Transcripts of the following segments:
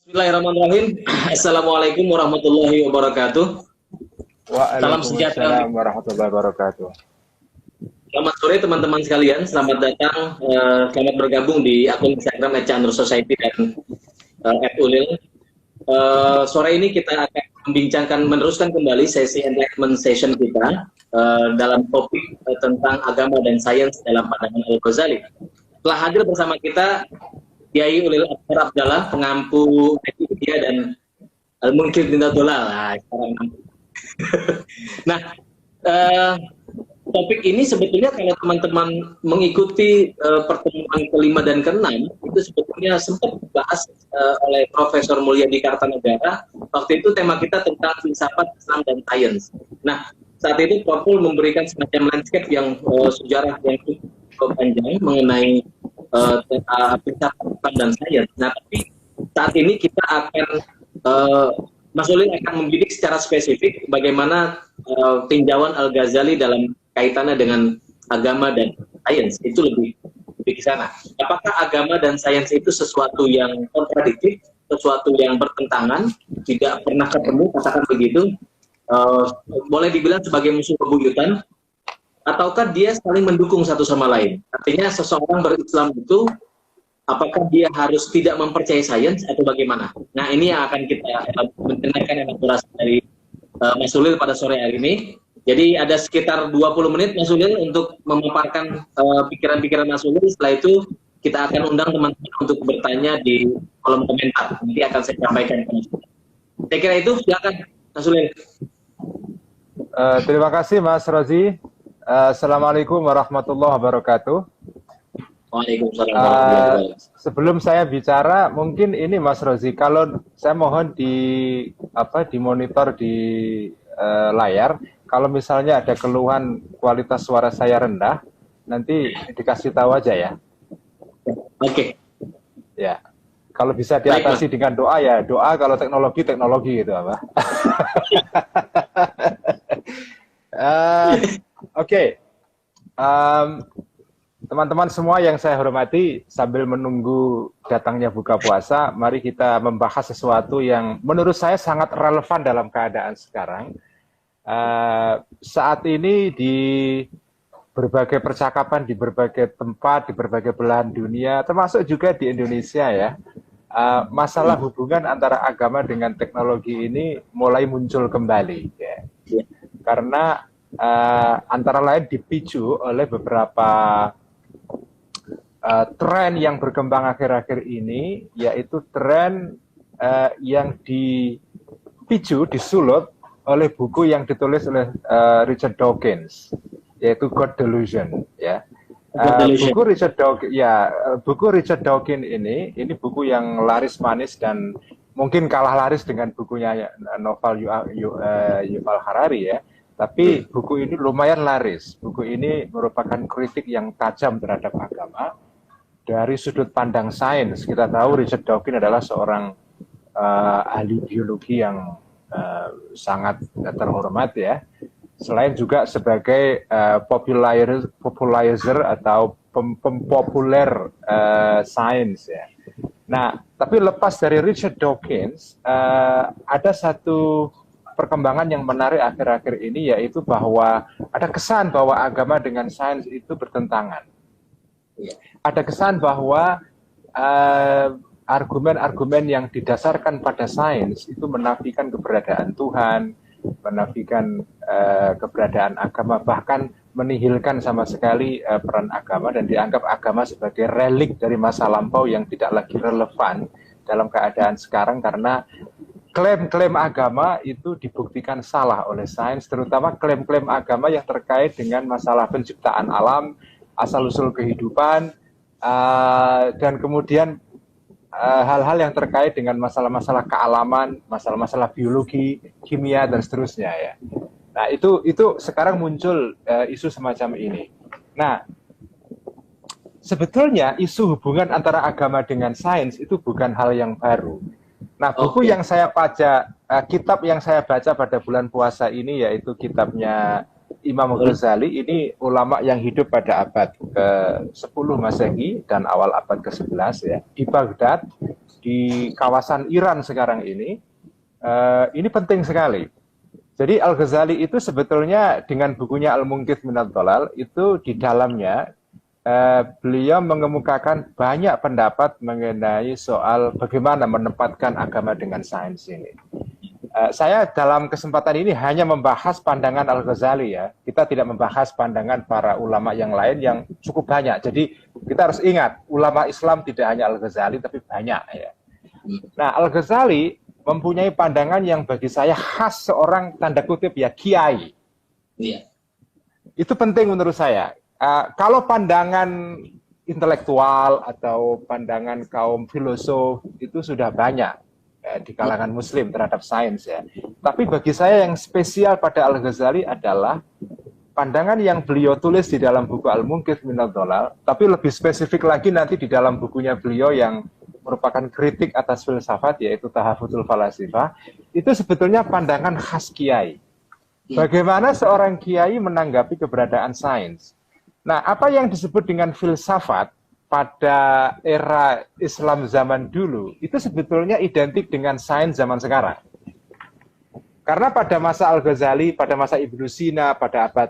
Bismillahirrahmanirrahim. Assalamualaikum warahmatullahi wabarakatuh. Salam sejahtera. Waalaikumsalam warahmatullahi wabarakatuh. Selamat sore teman-teman sekalian. Selamat datang, selamat bergabung di akun Instagram @chandra_society dan @ulil. Sore ini kita akan membincangkan, meneruskan kembali sesi enlightenment session kita dalam topik tentang agama dan sains dalam pandangan Al-Ghazali. Telah hadir bersama kita Kiai Ulil Akbar Abdallah, pengampu Wikipedia dan Al-Munkir Dindatullah. Nah, topik ini sebetulnya kalau teman-teman mengikuti pertemuan kelima dan keenam, itu sebetulnya sempat dibahas oleh Profesor Mulyadi Kartanegara. Waktu itu tema kita tentang filsafat Islam dan sains. Nah, saat itu Proful memberikan semacam landscape yang sejarah yang cukup panjang mengenai filsafat Islam dan sains. Nah, tapi saat ini kita akan Mas Ulil akan membidik secara spesifik bagaimana tinjauan Al-Ghazali dalam kaitannya dengan agama dan sains. Itu lebih ke sana. Apakah agama dan sains itu sesuatu yang kontradiktif, sesuatu yang bertentangan, tidak pernah ketemu, katakan begitu, boleh dibilang sebagai musuh bebuyutan, ataukah dia saling mendukung satu sama lain? Artinya seseorang berislam itu apakah dia harus tidak mempercayai sains atau bagaimana? Nah, ini yang akan kita mendengarkan elaborasi dari Mas Ulil pada sore hari ini. Jadi ada sekitar 20 menit Mas Ulil untuk memaparkan pikiran-pikiran Mas Ulil. Setelah itu kita akan undang teman-teman untuk bertanya di kolom komentar. Nanti akan saya sampaikan ke Mas Ulil. Saya kira itu, silakan Mas Ulil. Terima kasih Mas Rozi. Assalamualaikum warahmatullahi wabarakatuh. Waalaikumsalam warahmatullahi wabarakatuh. Sebelum saya bicara, mungkin ini Mas Rozi, kalau saya mohon dimonitor di layar, kalau misalnya ada keluhan kualitas suara saya rendah, nanti dikasih tahu aja ya. Oke. Ya, kalau bisa diatasi dengan doa ya, doa, kalau teknologi gitu apa. Oke. Teman-teman semua yang saya hormati, sambil menunggu datangnya buka puasa, mari kita membahas sesuatu yang menurut saya sangat relevan dalam keadaan sekarang. Saat ini di berbagai percakapan, di berbagai tempat, di berbagai belahan dunia, termasuk juga di Indonesia ya, masalah hubungan antara agama dengan teknologi ini mulai muncul kembali. Ya. Karena antara lain dipicu oleh beberapa tren yang berkembang akhir-akhir ini, yaitu tren yang dipicu, disulut oleh buku yang ditulis oleh Richard Dawkins, yaitu God Delusion. Ya. Buku Richard Dawkins ini buku yang laris manis dan mungkin kalah laris dengan bukunya novel Yuval Harari ya. Tapi buku ini lumayan laris. Buku ini merupakan kritik yang tajam terhadap agama dari sudut pandang sains. Kita tahu Richard Dawkins adalah seorang ahli biologi yang sangat terhormat ya. Selain juga sebagai popularizer atau pempopuler sains ya. Nah, tapi lepas dari Richard Dawkins, ada satu perkembangan yang menarik akhir-akhir ini, yaitu bahwa ada kesan bahwa agama dengan sains itu bertentangan. Ada kesan bahwa argumen-argumen yang didasarkan pada sains itu menafikan keberadaan Tuhan, menafikan keberadaan agama, bahkan menihilkan sama sekali peran agama dan dianggap agama sebagai relik dari masa lampau yang tidak lagi relevan dalam keadaan sekarang, karena klaim-klaim agama itu dibuktikan salah oleh sains, terutama klaim-klaim agama yang terkait dengan masalah penciptaan alam, asal-usul kehidupan, dan kemudian hal-hal yang terkait dengan masalah-masalah kealaman, masalah-masalah biologi, kimia, dan seterusnya ya. Nah, itu sekarang muncul isu semacam ini. Nah, sebetulnya isu hubungan antara agama dengan sains itu bukan hal yang baru. Nah, buku yang saya baca, kitab yang saya baca pada bulan puasa ini, yaitu kitabnya Imam Ghazali, ini ulama yang hidup pada abad ke-10 Masehi dan awal abad ke-11 ya, di Baghdad. di kawasan Iran sekarang ini penting sekali. Jadi Al-Ghazali itu sebetulnya dengan bukunya Al-Munqidh Minadh Dhalal itu di dalamnya beliau mengemukakan banyak pendapat mengenai soal bagaimana menempatkan agama dengan sains ini. Saya dalam kesempatan ini hanya membahas pandangan Al-Ghazali ya. Kita tidak membahas pandangan para ulama yang lain yang cukup banyak. Jadi kita harus ingat, ulama Islam tidak hanya Al-Ghazali tapi banyak ya. Nah, Al-Ghazali mempunyai pandangan yang bagi saya khas seorang tanda kutip ya kiai. Iya. Itu penting menurut saya. Kalau pandangan intelektual atau pandangan kaum filosof itu sudah banyak di kalangan Muslim terhadap sains ya. Tapi bagi saya yang spesial pada Al-Ghazali adalah pandangan yang beliau tulis di dalam buku Al-Munqidh Minadh Dhalal, tapi lebih spesifik lagi nanti di dalam bukunya beliau yang merupakan kritik atas filsafat yaitu Tahafutul Falasifah, itu sebetulnya pandangan khas kiai. Bagaimana seorang kiai menanggapi keberadaan sains? Nah, apa yang disebut dengan filsafat pada era Islam zaman dulu, itu sebetulnya identik dengan sains zaman sekarang. Karena pada masa Al-Ghazali, pada masa Ibnu Sina, pada abad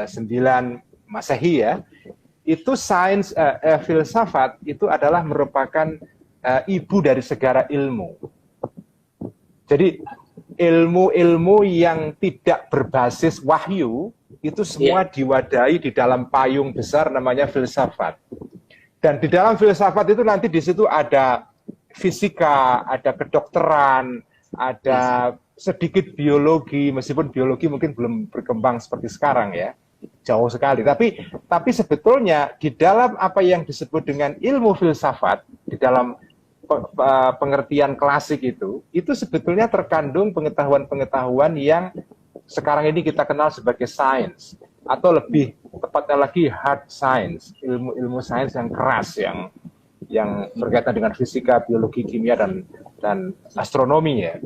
9 Masehi ya, itu sains, filsafat itu adalah merupakan ibu dari segala ilmu. Jadi ilmu-ilmu yang tidak berbasis wahyu, itu semua diwadahi di dalam payung besar namanya filsafat. Dan di dalam filsafat itu nanti di situ ada fisika, ada kedokteran, ada sedikit biologi, meskipun biologi mungkin belum berkembang seperti sekarang ya, jauh sekali. Tapi sebetulnya di dalam apa yang disebut dengan ilmu filsafat, di dalam pengertian klasik itu sebetulnya terkandung pengetahuan-pengetahuan yang sekarang ini kita kenal sebagai sains, atau lebih tepatnya lagi hard science, ilmu sains yang keras, yang berkaitan dengan fisika, biologi, kimia, dan astronomi ya.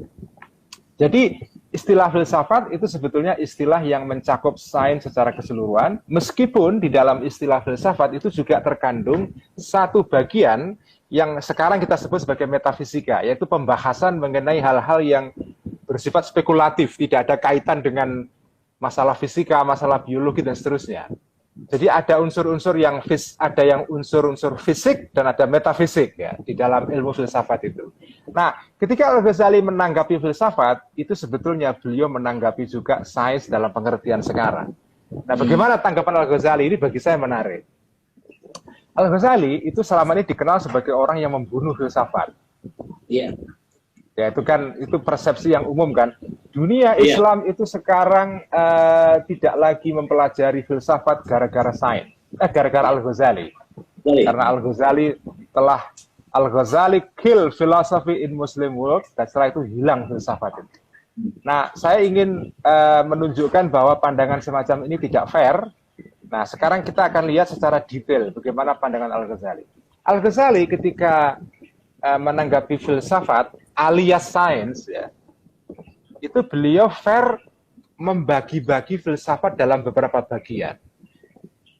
Jadi istilah filsafat itu sebetulnya istilah yang mencakup sains secara keseluruhan, meskipun di dalam istilah filsafat itu juga terkandung satu bagian yang sekarang kita sebut sebagai metafisika, yaitu pembahasan mengenai hal-hal yang bersifat spekulatif, tidak ada kaitan dengan masalah fisika, masalah biologi, dan seterusnya. Jadi ada unsur-unsur yang unsur-unsur fisik dan ada metafisik ya di dalam ilmu filsafat itu. Nah, ketika Al-Ghazali menanggapi filsafat, itu sebetulnya beliau menanggapi juga sains dalam pengertian sekarang. Nah, bagaimana tanggapan Al-Ghazali ini bagi saya menarik. Al-Ghazali itu selama ini dikenal sebagai orang yang membunuh filsafat. Iya. Ya, itu persepsi yang umum kan. Dunia Islam itu sekarang tidak lagi mempelajari filsafat gara-gara sains, gara-gara Al-Ghazali. Karena Al-Ghazali kill philosophy in Muslim world, dan setelah itu hilang filsafat itu. Nah, saya ingin menunjukkan bahwa pandangan semacam ini tidak fair. Nah, sekarang kita akan lihat secara detail bagaimana pandangan Al-Ghazali. Al-Ghazali ketika menanggapi filsafat alias sains ya, itu beliau fair membagi-bagi filsafat dalam beberapa bagian.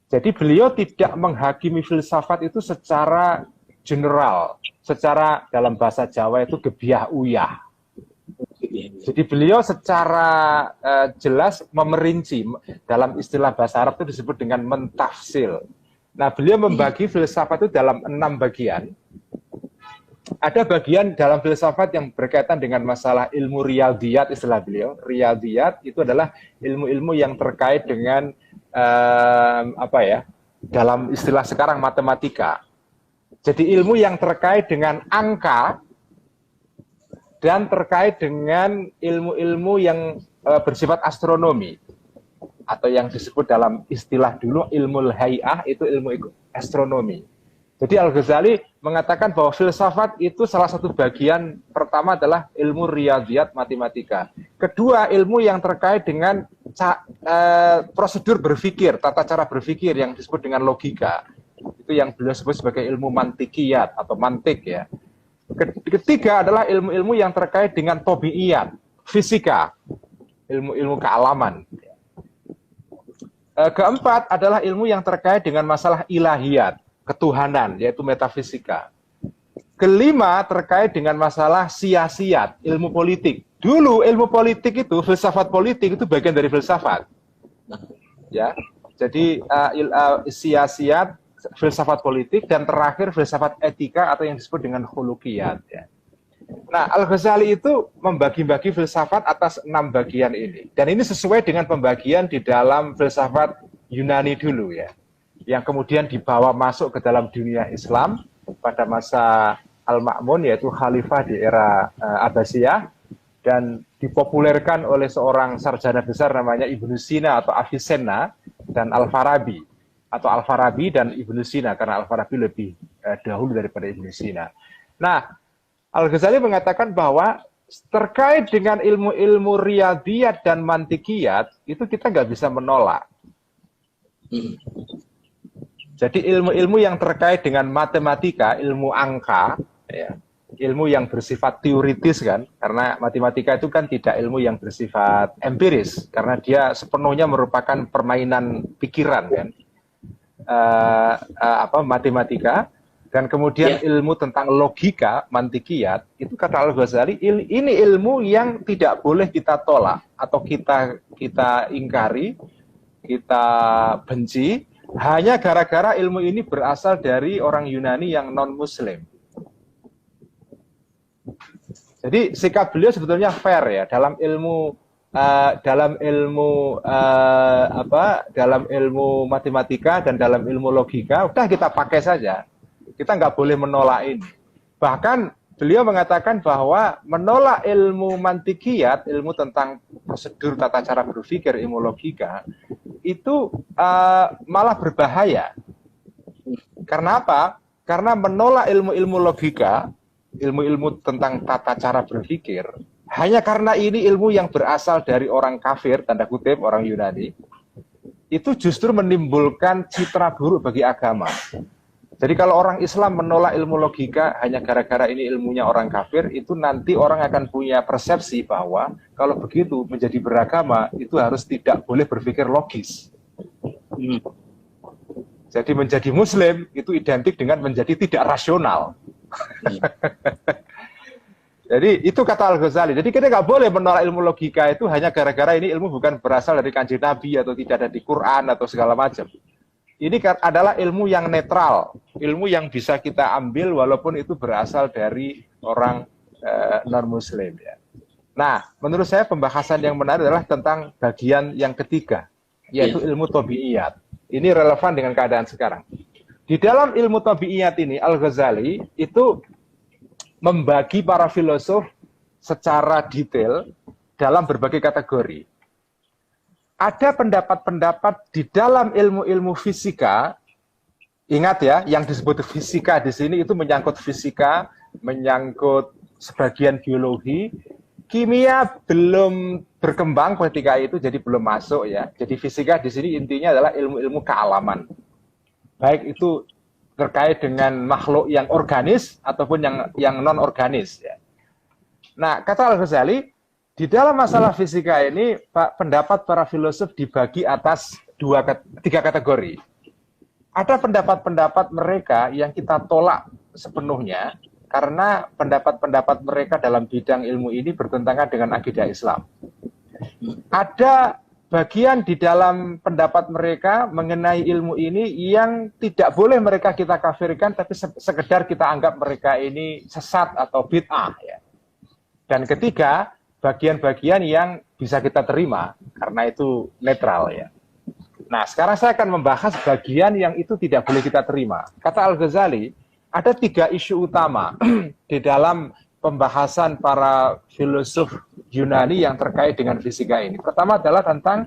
Jadi beliau tidak menghakimi filsafat itu secara general, secara dalam bahasa Jawa itu gebiah uyah. Jadi beliau secara jelas memerinci, dalam istilah bahasa Arab itu disebut dengan mentafsil. Nah, beliau membagi filsafat itu dalam 6 bagian. Ada bagian dalam filsafat yang berkaitan dengan masalah ilmu riyadhiyat, istilah beliau. Riyadhiyat itu adalah ilmu-ilmu yang terkait dengan dalam istilah sekarang matematika. Jadi ilmu yang terkait dengan angka dan terkait dengan ilmu-ilmu yang bersifat astronomi, atau yang disebut dalam istilah dulu ilmu hay'ah, itu ilmu astronomi. Jadi Al-Ghazali mengatakan bahwa filsafat itu salah satu bagian pertama adalah ilmu riyadhiyat, matematika. Kedua, ilmu yang terkait dengan prosedur berpikir, tata cara berpikir yang disebut dengan logika. Itu yang beliau sebut sebagai ilmu mantikiyat atau mantik ya. Ketiga adalah ilmu-ilmu yang terkait dengan tabiiyat, fisika, ilmu-ilmu kealaman. Keempat adalah ilmu yang terkait dengan masalah ilahiyat, ketuhanan, yaitu metafisika. kelima terkait dengan masalah siasiat, ilmu politik. Dulu ilmu politik itu, filsafat politik itu bagian dari filsafat. Ya, jadi siasiat, filsafat politik, dan terakhir filsafat etika atau yang disebut dengan khuluqiyat. Ya. Nah, Al-Ghazali itu membagi-bagi filsafat atas 6 bagian ini. Dan ini sesuai dengan pembagian di dalam filsafat Yunani dulu ya. Yang kemudian dibawa masuk ke dalam dunia Islam pada masa Al-Ma'mun, yaitu khalifah di era Abbasiyah, dan dipopulerkan oleh seorang sarjana besar namanya Ibnu Sina atau Avicenna dan Al-Farabi. Atau Al-Farabi dan Ibnu Sina, karena Al-Farabi lebih dahulu daripada Ibnu Sina. Nah, Al-Ghazali mengatakan bahwa terkait dengan ilmu-ilmu riyadhiyat dan mantikiyat, itu kita nggak bisa menolak. Jadi ilmu-ilmu yang terkait dengan matematika, ilmu angka, ya, ilmu yang bersifat teoritis kan, karena matematika itu kan tidak ilmu yang bersifat empiris, karena dia sepenuhnya merupakan permainan pikiran kan, matematika. Dan kemudian ilmu tentang logika, mantikiyat, itu kata Al-Ghazali, ini ilmu yang tidak boleh kita tolak, atau kita ingkari, kita benci, hanya gara-gara ilmu ini berasal dari orang Yunani yang non-Muslim. Jadi sikap beliau sebetulnya fair ya, dalam ilmu matematika dan dalam ilmu logika, udah kita pakai saja. Kita nggak boleh menolak ini. Bahkan beliau mengatakan bahwa menolak ilmu mantikiyat, ilmu tentang prosedur tata cara berpikir, ilmu logika, itu malah berbahaya. Karena apa? Karena menolak ilmu-ilmu logika, ilmu-ilmu tentang tata cara berpikir, hanya karena ini ilmu yang berasal dari orang kafir, tanda kutip, orang Yunani, itu justru menimbulkan citra buruk bagi agama. Jadi kalau orang Islam menolak ilmu logika hanya gara-gara ini ilmunya orang kafir, itu nanti orang akan punya persepsi bahwa kalau begitu menjadi beragama itu harus tidak boleh berpikir logis. Jadi menjadi Muslim itu identik dengan menjadi tidak rasional. Jadi itu kata Al-Ghazali. Jadi kita nggak boleh menolak ilmu logika itu hanya gara-gara ini ilmu bukan berasal dari Kanjeng Nabi atau tidak ada di Quran atau segala macam. Ini adalah ilmu yang netral, ilmu yang bisa kita ambil walaupun itu berasal dari orang non-Muslim. Ya. Nah, menurut saya pembahasan yang menarik adalah tentang bagian yang ketiga, yaitu ilmu tabi'iyat. Ini relevan dengan keadaan sekarang. Di dalam ilmu tabi'iyat ini, Al-Ghazali itu membagi para filosof secara detail dalam berbagai kategori. Ada pendapat-pendapat di dalam ilmu-ilmu fisika, ingat ya, yang disebut fisika di sini itu menyangkut fisika, menyangkut sebagian biologi, kimia belum berkembang ketika itu, jadi belum masuk ya. Jadi fisika di sini intinya adalah ilmu-ilmu kealaman, baik itu terkait dengan makhluk yang organis ataupun yang non-organis. Ya. Nah, kata Al-Ghazali, di dalam masalah fisika ini, pendapat para filosof dibagi atas 3 kategori. Ada pendapat-pendapat mereka yang kita tolak sepenuhnya, karena pendapat-pendapat mereka dalam bidang ilmu ini bertentangan dengan akidah Islam. Ada bagian di dalam pendapat mereka mengenai ilmu ini yang tidak boleh mereka kita kafirkan, tapi sekedar kita anggap mereka ini sesat atau bid'ah. Ya. Dan ketiga, bagian-bagian yang bisa kita terima, karena itu netral ya. Nah, sekarang saya akan membahas bagian yang itu tidak boleh kita terima. Kata Al-Ghazali, ada 3 isu utama di dalam pembahasan para filosof Yunani yang terkait dengan fisika ini. Pertama adalah tentang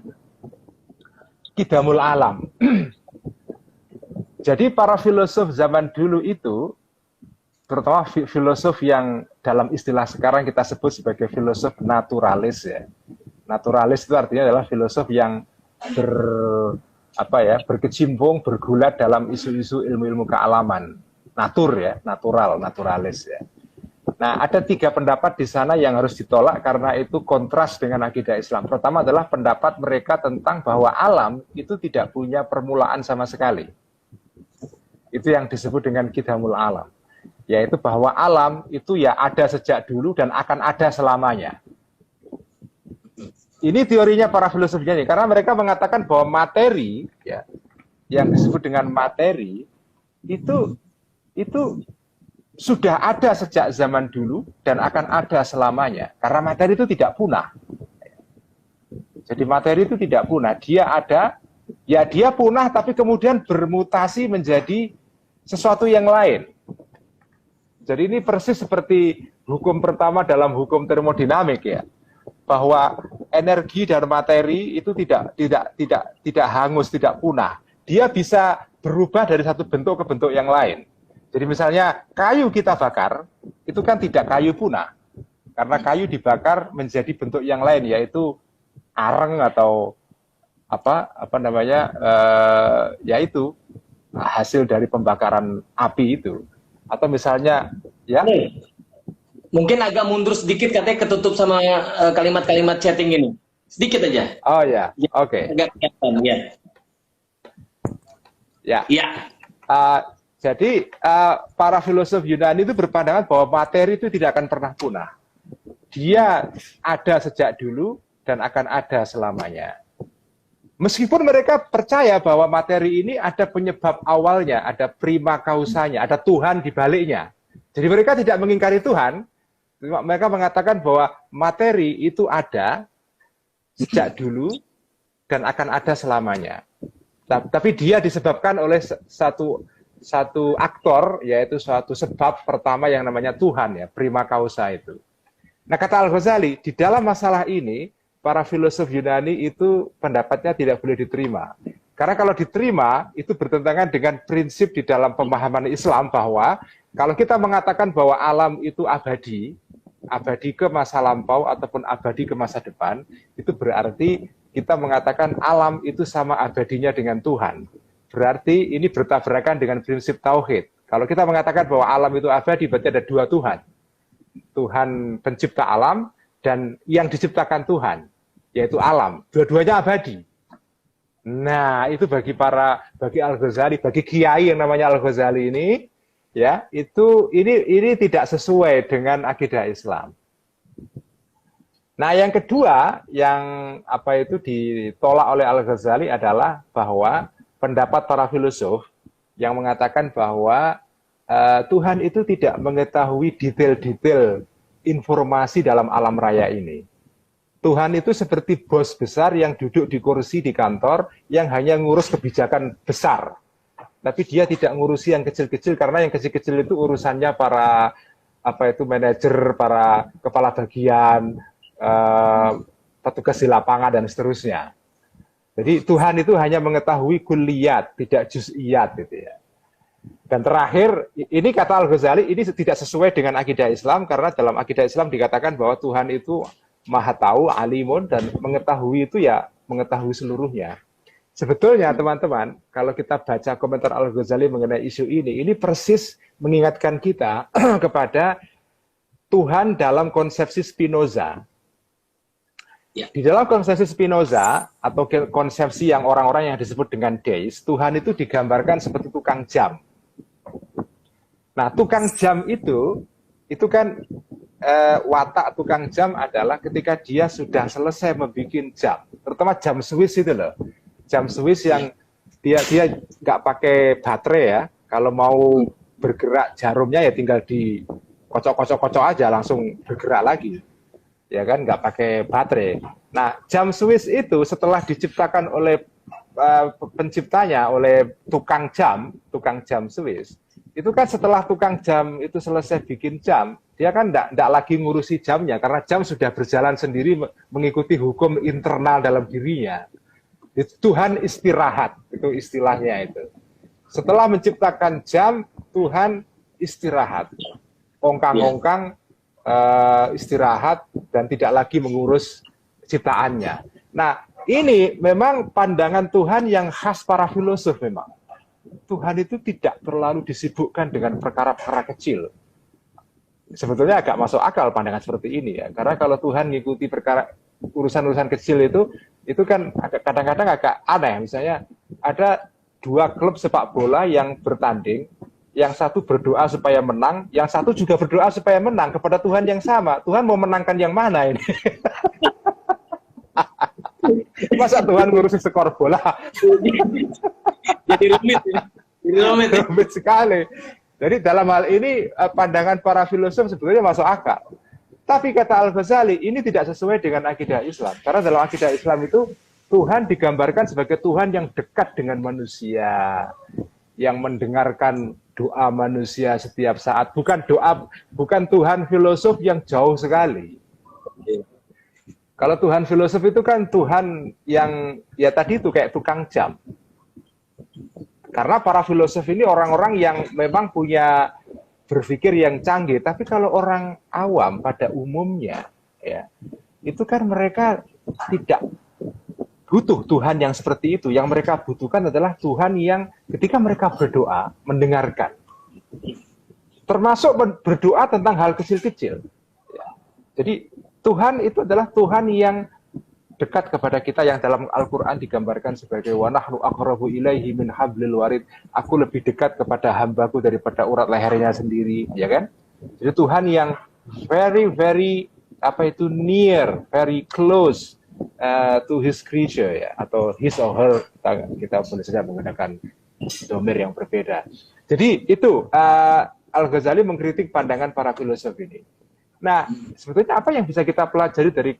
qidamul alam. Jadi para filosof zaman dulu itu, terutama filosof yang dalam istilah sekarang kita sebut sebagai filosof naturalis ya. Naturalis itu artinya adalah filosof yang berkecimpung, bergulat dalam isu-isu ilmu-ilmu kealaman, naturalis ya. Nah, ada 3 pendapat di sana yang harus ditolak karena itu kontras dengan akidah Islam. Pertama adalah pendapat mereka tentang bahwa alam itu tidak punya permulaan sama sekali. Itu yang disebut dengan qidamul alam. yaitu bahwa alam itu ya ada sejak dulu dan akan ada selamanya. Ini teorinya para filsuf ini, karena mereka mengatakan bahwa materi, ya, yang disebut dengan materi itu sudah ada sejak zaman dulu dan akan ada selamanya. Karena materi itu tidak punah. Jadi materi itu tidak punah. Dia ada, ya dia punah tapi kemudian bermutasi menjadi sesuatu yang lain. Jadi ini persis seperti hukum pertama dalam hukum termodinamik, ya. Bahwa energi dan materi itu tidak hangus, tidak punah. Dia bisa berubah dari satu bentuk ke bentuk yang lain. Jadi misalnya kayu kita bakar, itu kan tidak kayu punah. Karena kayu dibakar menjadi bentuk yang lain, yaitu areng atau apa namanya, yaitu hasil dari pembakaran api itu. Atau misalnya, ya. Mungkin agak mundur sedikit, katanya ketutup sama kalimat-kalimat chatting ini. Sedikit aja. Oh ya, oke. Agak kelihatan, ya. Ya. Ya. Jadi para filosof Yunani itu berpandangan bahwa materi itu tidak akan pernah punah. Dia ada sejak dulu dan akan ada selamanya. Meskipun mereka percaya bahwa materi ini ada penyebab awalnya, ada prima causanya, ada Tuhan di baliknya. Jadi mereka tidak mengingkari Tuhan. Mereka mengatakan bahwa materi itu ada sejak dulu dan akan ada selamanya. Tapi dia disebabkan oleh satu aktor, yaitu suatu sebab pertama yang namanya Tuhan, ya, prima causa itu. Nah, kata Al-Ghazali, di dalam masalah ini, para filosof Yunani itu pendapatnya tidak boleh diterima. Karena kalau diterima, itu bertentangan dengan prinsip di dalam pemahaman Islam bahwa kalau kita mengatakan bahwa alam itu abadi ke masa lampau ataupun abadi ke masa depan, itu berarti kita mengatakan alam itu sama abadinya dengan Tuhan. Berarti ini bertabrakan dengan prinsip tauhid. Kalau kita mengatakan bahwa alam itu abadi, berarti ada dua Tuhan. Tuhan pencipta alam dan yang diciptakan Tuhan, yaitu alam. Dua-duanya abadi. Nah, itu bagi Al-Ghazali, bagi kiai yang namanya Al-Ghazali ini, ya, ini tidak sesuai dengan akidah Islam. Nah, yang kedua yang ditolak oleh Al-Ghazali adalah bahwa pendapat para filosof yang mengatakan bahwa Tuhan itu tidak mengetahui detail-detail informasi dalam alam raya ini. Tuhan itu seperti bos besar yang duduk di kursi di kantor yang hanya ngurus kebijakan besar. Tapi dia tidak ngurusi yang kecil-kecil, karena yang kecil-kecil itu urusannya para manajer, para kepala bagian, petugas di lapangan dan seterusnya. Jadi Tuhan itu hanya mengetahui kulliyat, tidak juz'iyat, gitu ya. Dan terakhir, ini kata Al-Ghazali, ini tidak sesuai dengan akidah Islam, karena dalam akidah Islam dikatakan bahwa Tuhan itu maha tahu, alimun, dan mengetahui itu ya mengetahui seluruhnya. Sebetulnya teman-teman, kalau kita baca komentar Al-Ghazali mengenai isu ini persis mengingatkan kita kepada Tuhan dalam konsepsi Spinoza. Di dalam konsepsi Spinoza, atau konsepsi yang orang-orang yang disebut dengan deis, Tuhan itu digambarkan seperti tukang jam. Nah, tukang jam itu kan watak tukang jam adalah ketika dia sudah selesai membuat jam, terutama jam Swiss itu loh. Jam Swiss yang dia nggak pakai baterai ya, kalau mau bergerak jarumnya ya tinggal di kocok aja langsung bergerak lagi, ya kan, nggak pakai baterai. Nah, jam Swiss itu setelah diciptakan oleh penciptanya, oleh tukang jam Swiss, itu kan setelah tukang jam itu selesai bikin jam, dia kan nggak lagi ngurusi jamnya, karena jam sudah berjalan sendiri mengikuti hukum internal dalam dirinya. Tuhan istirahat, itu istilahnya itu. Setelah menciptakan jam, Tuhan istirahat. Ongkang-ongkang istirahat dan tidak lagi mengurus ciptaannya. Nah, ini memang pandangan Tuhan yang khas para filosof memang. Tuhan itu tidak terlalu disibukkan dengan perkara-perkara kecil. Sebetulnya agak masuk akal pandangan seperti ini ya. Karena kalau Tuhan mengikuti perkara urusan-urusan kecil itu kan kadang-kadang agak aneh. Misalnya ada dua klub sepak bola yang bertanding, yang satu berdoa supaya menang, yang satu juga berdoa supaya menang kepada Tuhan yang sama. Tuhan mau menangkan yang mana ini? Masa Tuhan ngurusin skor bola? Jadi rumit ya. Jadi rumit. Rumit sekali. Jadi dalam hal ini pandangan para filosof sebetulnya masuk akal. Tapi kata Al-Ghazali, ini tidak sesuai dengan akidah Islam. Karena dalam akidah Islam itu Tuhan digambarkan sebagai Tuhan yang dekat dengan manusia, yang mendengarkan doa manusia setiap saat. Bukan Tuhan filosof yang jauh sekali. Kalau Tuhan filosof itu kan Tuhan yang ya tadi itu kayak tukang jam. Karena para filosof ini orang-orang yang memang punya berpikir yang canggih, tapi kalau orang awam pada umumnya ya, itu kan mereka tidak butuh Tuhan yang seperti itu. Yang mereka butuhkan adalah Tuhan yang ketika mereka berdoa mendengarkan. Termasuk berdoa tentang hal kecil-kecil. Ya. Jadi Tuhan itu adalah Tuhan yang dekat kepada kita, yang dalam Al-Quran digambarkan sebagai wa nahnu aqrabu ilaihi min hablil warid. Aku lebih dekat kepada hambaku daripada urat lehernya sendiri, ya kan? Jadi Tuhan yang very near, very close to his creature, ya, atau his or her, kita boleh saja menggunakan domir yang berbeda. Jadi itu Al-Ghazali mengkritik pandangan para filosof ini. Nah, sebetulnya apa yang bisa kita pelajari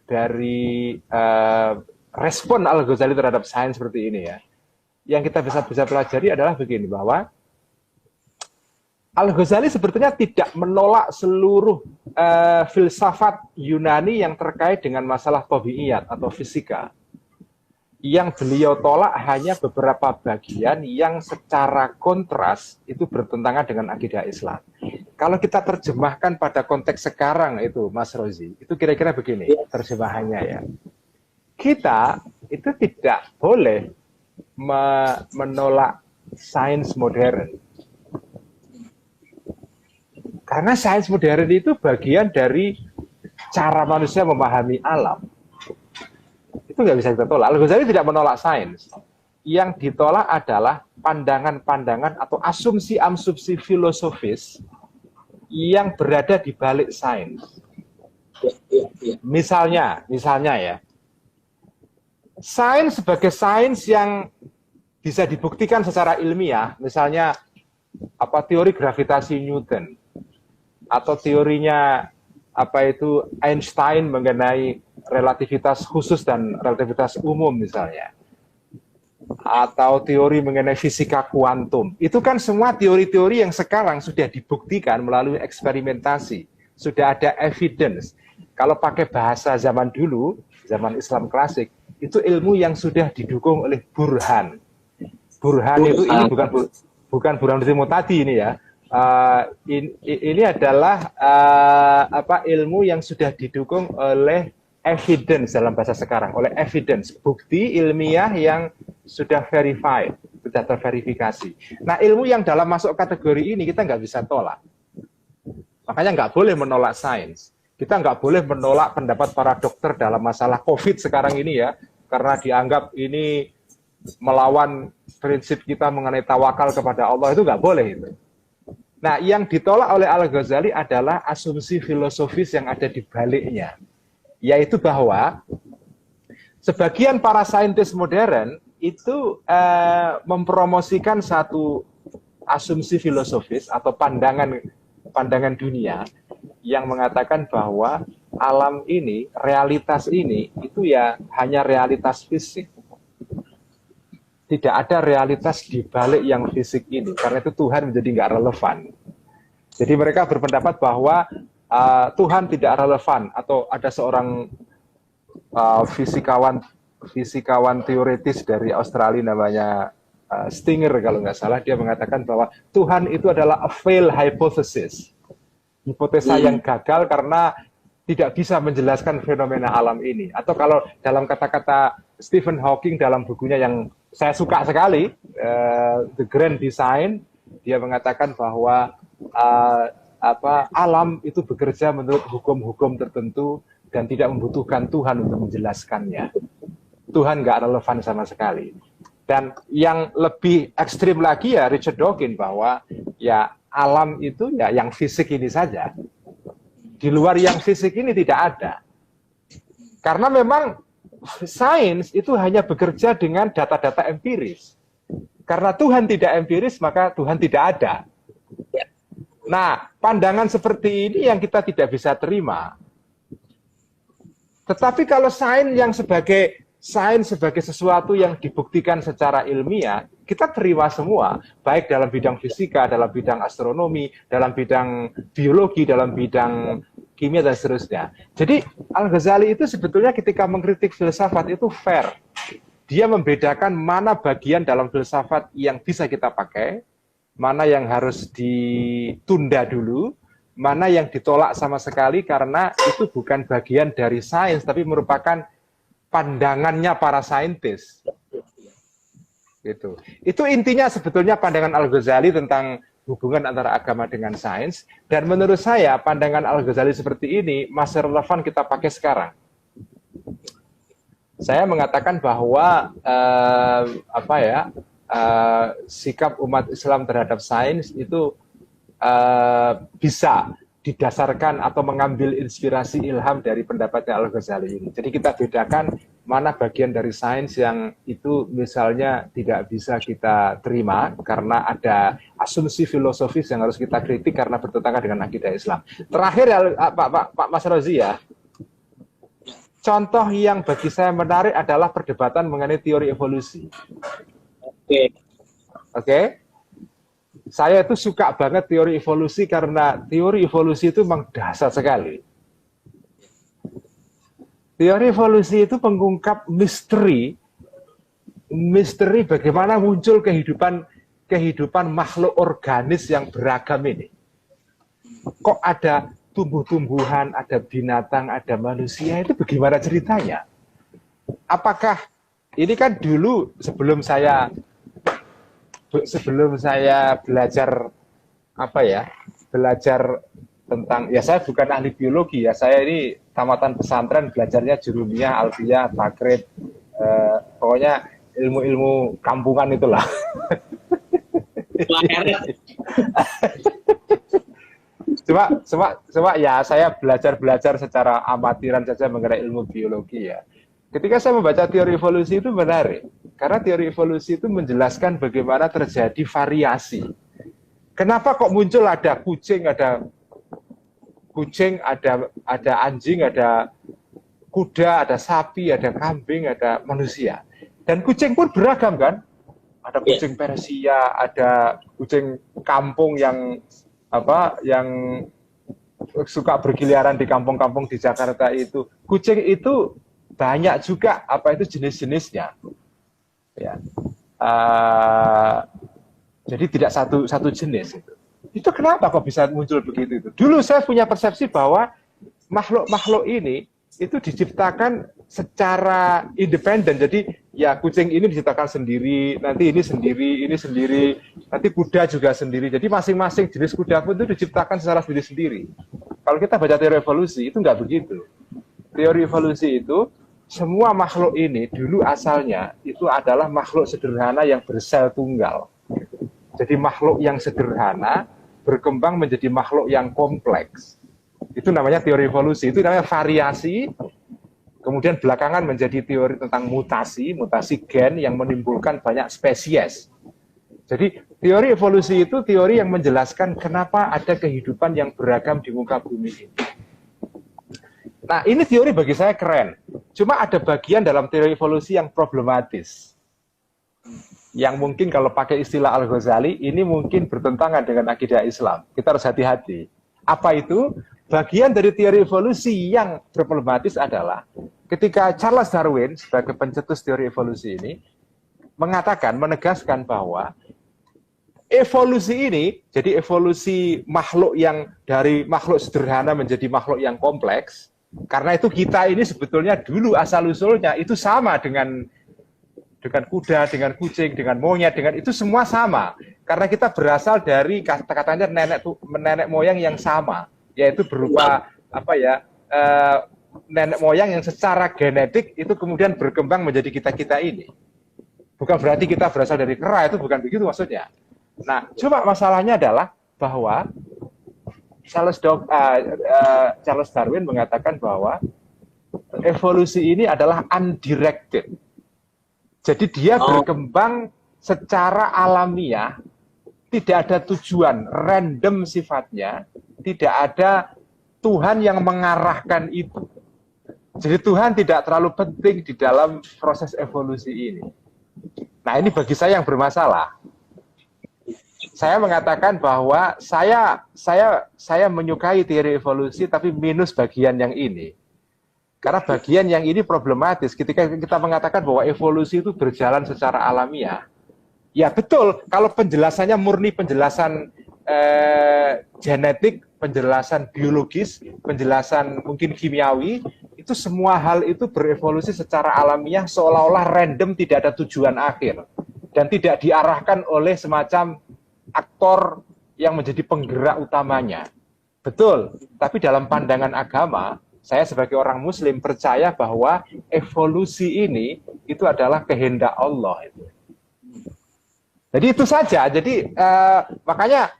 dari respon Al-Ghazali terhadap sains seperti ini ya? Yang kita bisa pelajari adalah begini, bahwa Al-Ghazali sebetulnya tidak menolak seluruh filsafat Yunani yang terkait dengan masalah tabiiyat atau fisika. Yang beliau tolak hanya beberapa bagian yang secara kontras itu bertentangan dengan akidah Islam. Kalau kita terjemahkan pada konteks sekarang itu, Mas Rozi, itu kira-kira begini terjemahannya ya. Kita itu tidak boleh menolak sains modern. Karena sains modern itu bagian dari cara manusia memahami alam. Itu nggak bisa kita tolak. Al-Ghazali tidak menolak sains. Yang ditolak adalah pandangan-pandangan atau asumsi-asumsi filosofis yang berada di balik sains. Misalnya ya, sains sebagai sains yang bisa dibuktikan secara ilmiah, misalnya teori gravitasi Newton, atau teorinya Einstein mengenai relativitas khusus dan relativitas umum misalnya, atau teori mengenai fisika kuantum. Itu kan semua teori-teori yang sekarang sudah dibuktikan melalui eksperimentasi, sudah ada evidence. Kalau pakai bahasa zaman dulu, zaman Islam klasik, itu ilmu yang sudah didukung oleh burhan. Burhan itu ini bukan burhan Timo tadi ini ya. Ini adalah ilmu yang sudah didukung oleh evidence dalam bahasa sekarang, oleh evidence, bukti ilmiah yang sudah verified, sudah terverifikasi. Nah, ilmu yang dalam masuk kategori ini kita nggak bisa tolak. Makanya nggak boleh menolak sains. Kita nggak boleh menolak pendapat para dokter dalam masalah COVID sekarang ini ya, karena dianggap ini melawan prinsip kita mengenai tawakal kepada Allah, itu nggak boleh itu. Nah, yang ditolak oleh Al-Ghazali adalah asumsi filosofis yang ada di baliknya. Yaitu bahwa sebagian para saintis modern itu mempromosikan satu asumsi filosofis atau pandangan dunia yang mengatakan bahwa alam ini, realitas ini, itu ya hanya realitas fisik. Tidak ada realitas di balik yang fisik ini, karena itu Tuhan menjadi nggak relevan. Jadi mereka berpendapat bahwa Tuhan tidak relevan, atau ada seorang fisikawan teoritis dari Australia namanya Stinger kalau nggak salah, dia mengatakan bahwa Tuhan itu adalah a failed hypothesis, hipotesa yang gagal karena tidak bisa menjelaskan fenomena alam ini. Atau kalau dalam kata-kata Stephen Hawking dalam bukunya yang saya suka sekali, The Grand Design, dia mengatakan bahwa alam itu bekerja menurut hukum-hukum tertentu dan tidak membutuhkan Tuhan untuk menjelaskannya. Tuhan nggak relevan sama sekali. Dan yang lebih ekstrim lagi ya Richard Dawkins, bahwa ya alam itu ya yang fisik ini saja. Di luar yang fisik ini tidak ada. Karena memang sains itu hanya bekerja dengan data-data empiris. Karena Tuhan tidak empiris, maka Tuhan tidak ada. Nah, pandangan seperti ini yang kita tidak bisa terima. Tetapi kalau sains sebagai sesuatu yang dibuktikan secara ilmiah, kita terima semua, baik dalam bidang fisika, dalam bidang astronomi, dalam bidang biologi, dalam bidang kimia, dan seterusnya. Jadi Al-Ghazali itu sebetulnya ketika mengkritik filsafat itu fair. Dia membedakan mana bagian dalam filsafat yang bisa kita pakai, mana yang harus ditunda dulu, mana yang ditolak sama sekali karena itu bukan bagian dari sains, tapi merupakan pandangannya para saintis. Gitu. Itu intinya sebetulnya pandangan Al-Ghazali tentang hubungan antara agama dengan sains, dan menurut saya pandangan Al-Ghazali seperti ini masih relevan kita pakai sekarang. Saya mengatakan bahwa sikap umat Islam terhadap sains itu bisa didasarkan atau mengambil inspirasi ilham dari pendapatnya Al-Ghazali ini. Jadi kita bedakan mana bagian dari sains yang itu misalnya tidak bisa kita terima karena ada asumsi filosofis yang harus kita kritik karena bertentangan dengan akidah Islam. Terakhir ya Pak Mas Rozi ya, contoh yang bagi saya menarik adalah perdebatan mengenai teori evolusi. Oke. Saya itu suka banget teori evolusi karena teori evolusi itu memang dasar sekali. Teori evolusi itu mengungkap misteri bagaimana muncul kehidupan makhluk organis yang beragam ini. Kok ada tumbuh-tumbuhan, ada binatang, ada manusia, itu bagaimana ceritanya? Apakah ini kan dulu sebelum saya belajar belajar tentang, ya saya bukan ahli biologi ya, saya ini tamatan pesantren, belajarnya jurumiyah, alfiyah, takrib, pokoknya ilmu-ilmu kampungan itulah. Cuma ya saya belajar secara amatiran saja mengenai ilmu biologi ya. Ketika saya membaca teori evolusi itu menarik, karena teori evolusi itu menjelaskan bagaimana terjadi variasi. Kenapa kok muncul ada kucing, ada anjing, ada kuda, ada sapi, ada kambing, ada manusia. Dan kucing pun beragam kan? Ada kucing Persia, ada kucing kampung yang suka berkeliaran di kampung-kampung di Jakarta itu. Kucing itu banyak juga jenis-jenisnya, ya. Jadi tidak satu jenis itu. Itu kenapa kok bisa muncul begitu itu? Dulu saya punya persepsi bahwa makhluk-makhluk ini itu diciptakan secara independen. Jadi ya kucing ini diciptakan sendiri, nanti ini sendiri, nanti kuda juga sendiri. Jadi masing-masing jenis kuda pun itu diciptakan secara sendiri-sendiri. Kalau kita baca teori evolusi itu nggak begitu. Teori evolusi itu semua makhluk ini dulu asalnya itu adalah makhluk sederhana yang bersel tunggal. Jadi makhluk yang sederhana berkembang menjadi makhluk yang kompleks. Itu namanya teori evolusi, itu namanya variasi. Kemudian belakangan menjadi teori tentang mutasi gen yang menimbulkan banyak spesies. Jadi teori evolusi itu teori yang menjelaskan kenapa ada kehidupan yang beragam di muka bumi ini. Nah, ini teori bagi saya keren. Cuma ada bagian dalam teori evolusi yang problematis. Yang mungkin kalau pakai istilah Al-Ghazali, ini mungkin bertentangan dengan akidah Islam. Kita harus hati-hati. Apa itu? Bagian dari teori evolusi yang problematis adalah ketika Charles Darwin sebagai pencetus teori evolusi ini menegaskan bahwa evolusi ini, jadi evolusi makhluk yang dari makhluk sederhana menjadi makhluk yang kompleks, karena itu kita ini sebetulnya dulu asal-usulnya itu sama dengan kuda, dengan kucing, dengan monyet, dengan itu semua sama. Karena kita berasal dari katanya nenek moyang yang sama, yaitu berupa nenek moyang yang secara genetik itu kemudian berkembang menjadi kita-kita ini. Bukan berarti kita berasal dari kera, itu bukan begitu maksudnya. Nah, cuma masalahnya adalah bahwa Charles Darwin mengatakan bahwa evolusi ini adalah undirected. Jadi dia berkembang secara alamiah, tidak ada tujuan, random sifatnya, tidak ada Tuhan yang mengarahkan itu. Jadi Tuhan tidak terlalu penting di dalam proses evolusi ini. Nah, ini bagi saya yang bermasalah. Saya mengatakan bahwa saya menyukai teori evolusi, tapi minus bagian yang ini. Karena bagian yang ini problematis. Ketika kita mengatakan bahwa evolusi itu berjalan secara alamiah, ya betul. Kalau penjelasannya murni penjelasan genetik, penjelasan biologis, penjelasan mungkin kimiawi, itu semua hal itu berevolusi secara alamiah seolah-olah random, tidak ada tujuan akhir dan tidak diarahkan oleh semacam aktor yang menjadi penggerak utamanya. Betul, tapi dalam pandangan agama, saya sebagai orang muslim percaya bahwa evolusi ini itu adalah kehendak Allah. Jadi itu saja. Jadi makanya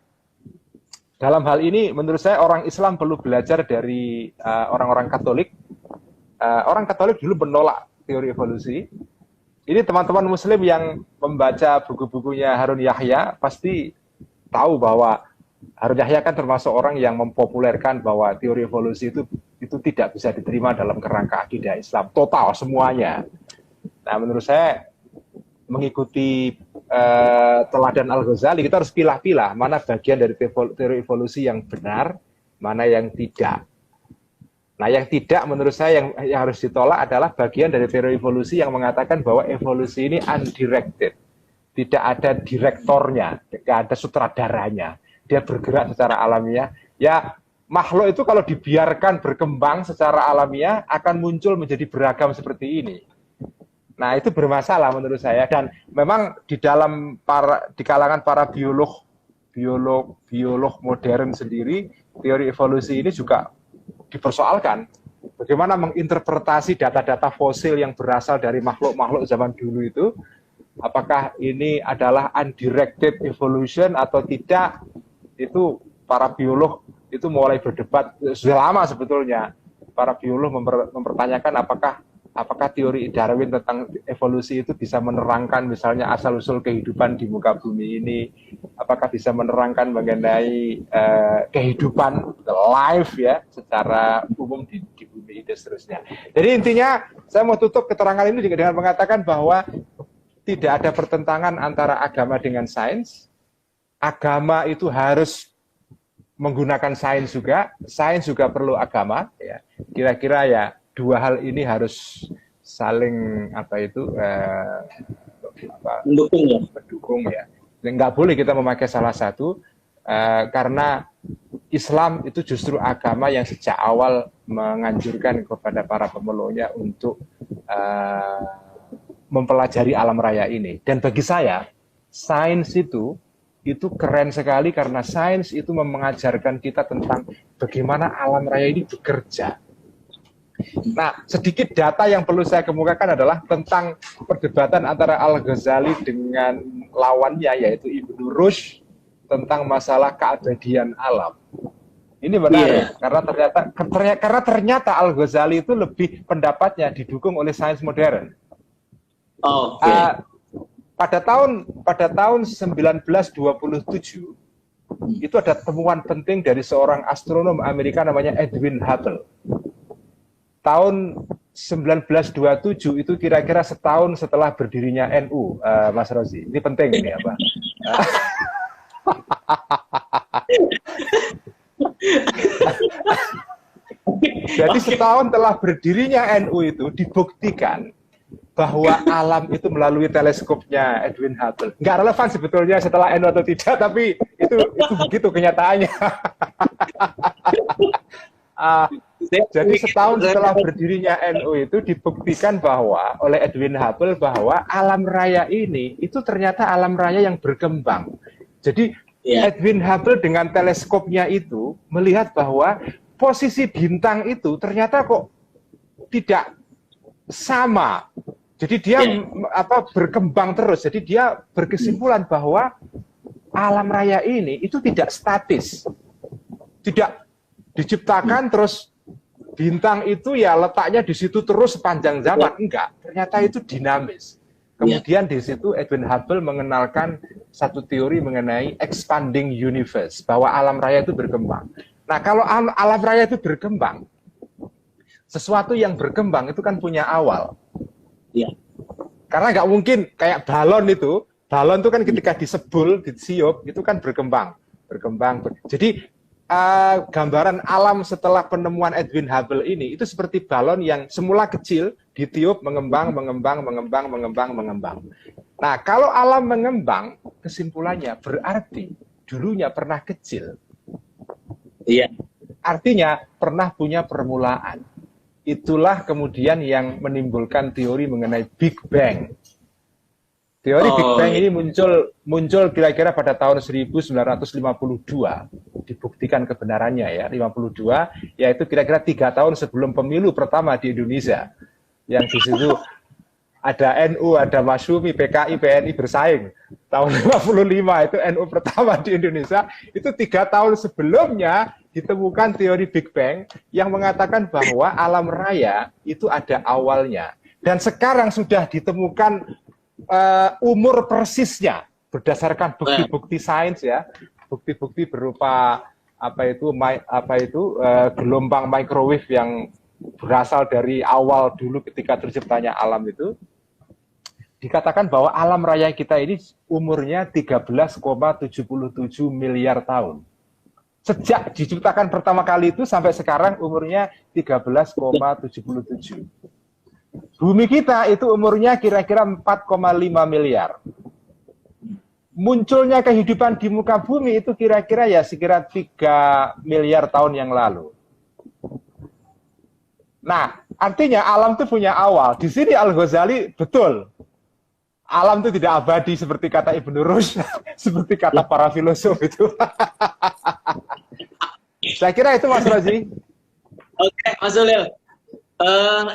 dalam hal ini menurut saya orang Islam perlu belajar dari orang-orang Katolik. Orang Katolik dulu menolak teori evolusi. Ini teman-teman Muslim yang membaca buku-bukunya Harun Yahya pasti tahu bahwa Harun Yahya kan termasuk orang yang mempopulerkan bahwa teori evolusi itu tidak bisa diterima dalam kerangka akidah Islam total semuanya. Nah, menurut saya mengikuti teladan Al-Ghazali, kita harus pilah-pilah mana bagian dari teori evolusi yang benar, mana yang tidak. Nah, yang tidak menurut saya yang harus ditolak adalah bagian dari teori evolusi yang mengatakan bahwa evolusi ini undirected. Tidak ada direktornya, tidak ada sutradaranya. Dia bergerak secara alamiah. Ya, makhluk itu kalau dibiarkan berkembang secara alamiah akan muncul menjadi beragam seperti ini. Nah, itu bermasalah menurut saya. Dan memang di kalangan para biolog modern sendiri, teori evolusi ini juga dipersoalkan. Bagaimana menginterpretasi data-data fosil yang berasal dari makhluk-makhluk zaman dulu itu, apakah ini adalah undirected evolution atau tidak, itu para biolog itu mulai berdebat sudah lama sebetulnya. Para biolog mempertanyakan apakah teori Darwin tentang evolusi itu bisa menerangkan misalnya asal-usul kehidupan di muka bumi ini, apakah bisa menerangkan mengenai kehidupan life ya secara umum di bumi itu seterusnya. Jadi intinya saya mau tutup keterangan ini dengan mengatakan bahwa tidak ada pertentangan antara agama dengan sains. Agama itu harus menggunakan sains juga perlu agama ya. Kira-kira ya dua hal ini harus saling mendukung ya. Nggak boleh kita memakai salah satu karena Islam itu justru agama yang sejak awal menganjurkan kepada para pemeluknya untuk mempelajari alam raya ini. Dan bagi saya sains itu keren sekali karena sains itu mengajarkan kita tentang bagaimana alam raya ini bekerja. Nah, sedikit data yang perlu saya kemukakan adalah tentang perdebatan antara Al-Ghazali dengan lawannya yaitu Ibnu Rushd tentang masalah keabadian alam. Ini menarik karena ternyata Al-Ghazali itu lebih pendapatnya didukung oleh sains modern. Pada tahun 1927 itu ada temuan penting dari seorang astronom Amerika namanya Edwin Hubble. Tahun 1927 itu kira-kira setahun setelah berdirinya NU, Mas Rozi. Ini penting ini apa? Jadi setahun setelah berdirinya NU itu dibuktikan bahwa alam itu melalui teleskopnya Edwin Hubble. Nggak relevan sebetulnya setelah NU atau tidak, tapi itu begitu kenyataannya. Jadi setahun setelah berdirinya NU itu dibuktikan bahwa oleh Edwin Hubble bahwa alam raya ini itu ternyata alam raya yang berkembang. Jadi Edwin Hubble dengan teleskopnya itu melihat bahwa posisi bintang itu ternyata kok tidak sama Jadi dia berkembang terus. Jadi dia berkesimpulan bahwa alam raya ini itu tidak statis. Tidak diciptakan terus bintang itu ya letaknya di situ terus sepanjang zaman. Enggak, ternyata itu dinamis. Kemudian di situ Edwin Hubble mengenalkan satu teori mengenai expanding universe, bahwa alam raya itu berkembang. Nah, kalau alam raya itu berkembang, sesuatu yang berkembang itu kan punya awal. Iya. Karena nggak mungkin kayak balon itu kan ketika disebul, disiup, itu kan berkembang. Jadi gambaran alam setelah penemuan Edwin Hubble ini itu seperti balon yang semula kecil, ditiup, mengembang. Nah, kalau alam mengembang, kesimpulannya berarti dulunya pernah kecil. Iya. Artinya pernah punya permulaan. Itulah kemudian yang menimbulkan teori mengenai Big Bang. Teori Big Bang ini muncul kira-kira pada tahun 1952. Dibuktikan kebenarannya ya, 52, yaitu kira-kira 3 tahun sebelum pemilu pertama di Indonesia. Yang di situ ada NU, ada Masyumi, PKI, PNI bersaing. Tahun 55 itu NU pertama di Indonesia. Itu 3 tahun sebelumnya ditemukan teori Big Bang yang mengatakan bahwa alam raya itu ada awalnya. Dan sekarang sudah ditemukan umur persisnya berdasarkan bukti-bukti sains ya, bukti-bukti berupa gelombang microwave yang berasal dari awal dulu ketika terciptanya alam itu. Dikatakan bahwa alam raya kita ini umurnya 13,77 miliar tahun. Sejak diciptakan pertama kali itu sampai sekarang umurnya 13,77. Bumi kita itu umurnya kira-kira 4,5 miliar. Munculnya kehidupan di muka bumi itu kira-kira ya sekira 3 miliar tahun yang lalu. Nah, artinya alam itu punya awal. Di sini Al-Ghazali betul. Alam itu tidak abadi seperti kata Ibnu Rushd, seperti kata para filosof itu. Saya kira itu Mas Rozi. Oke, Mas Ulil.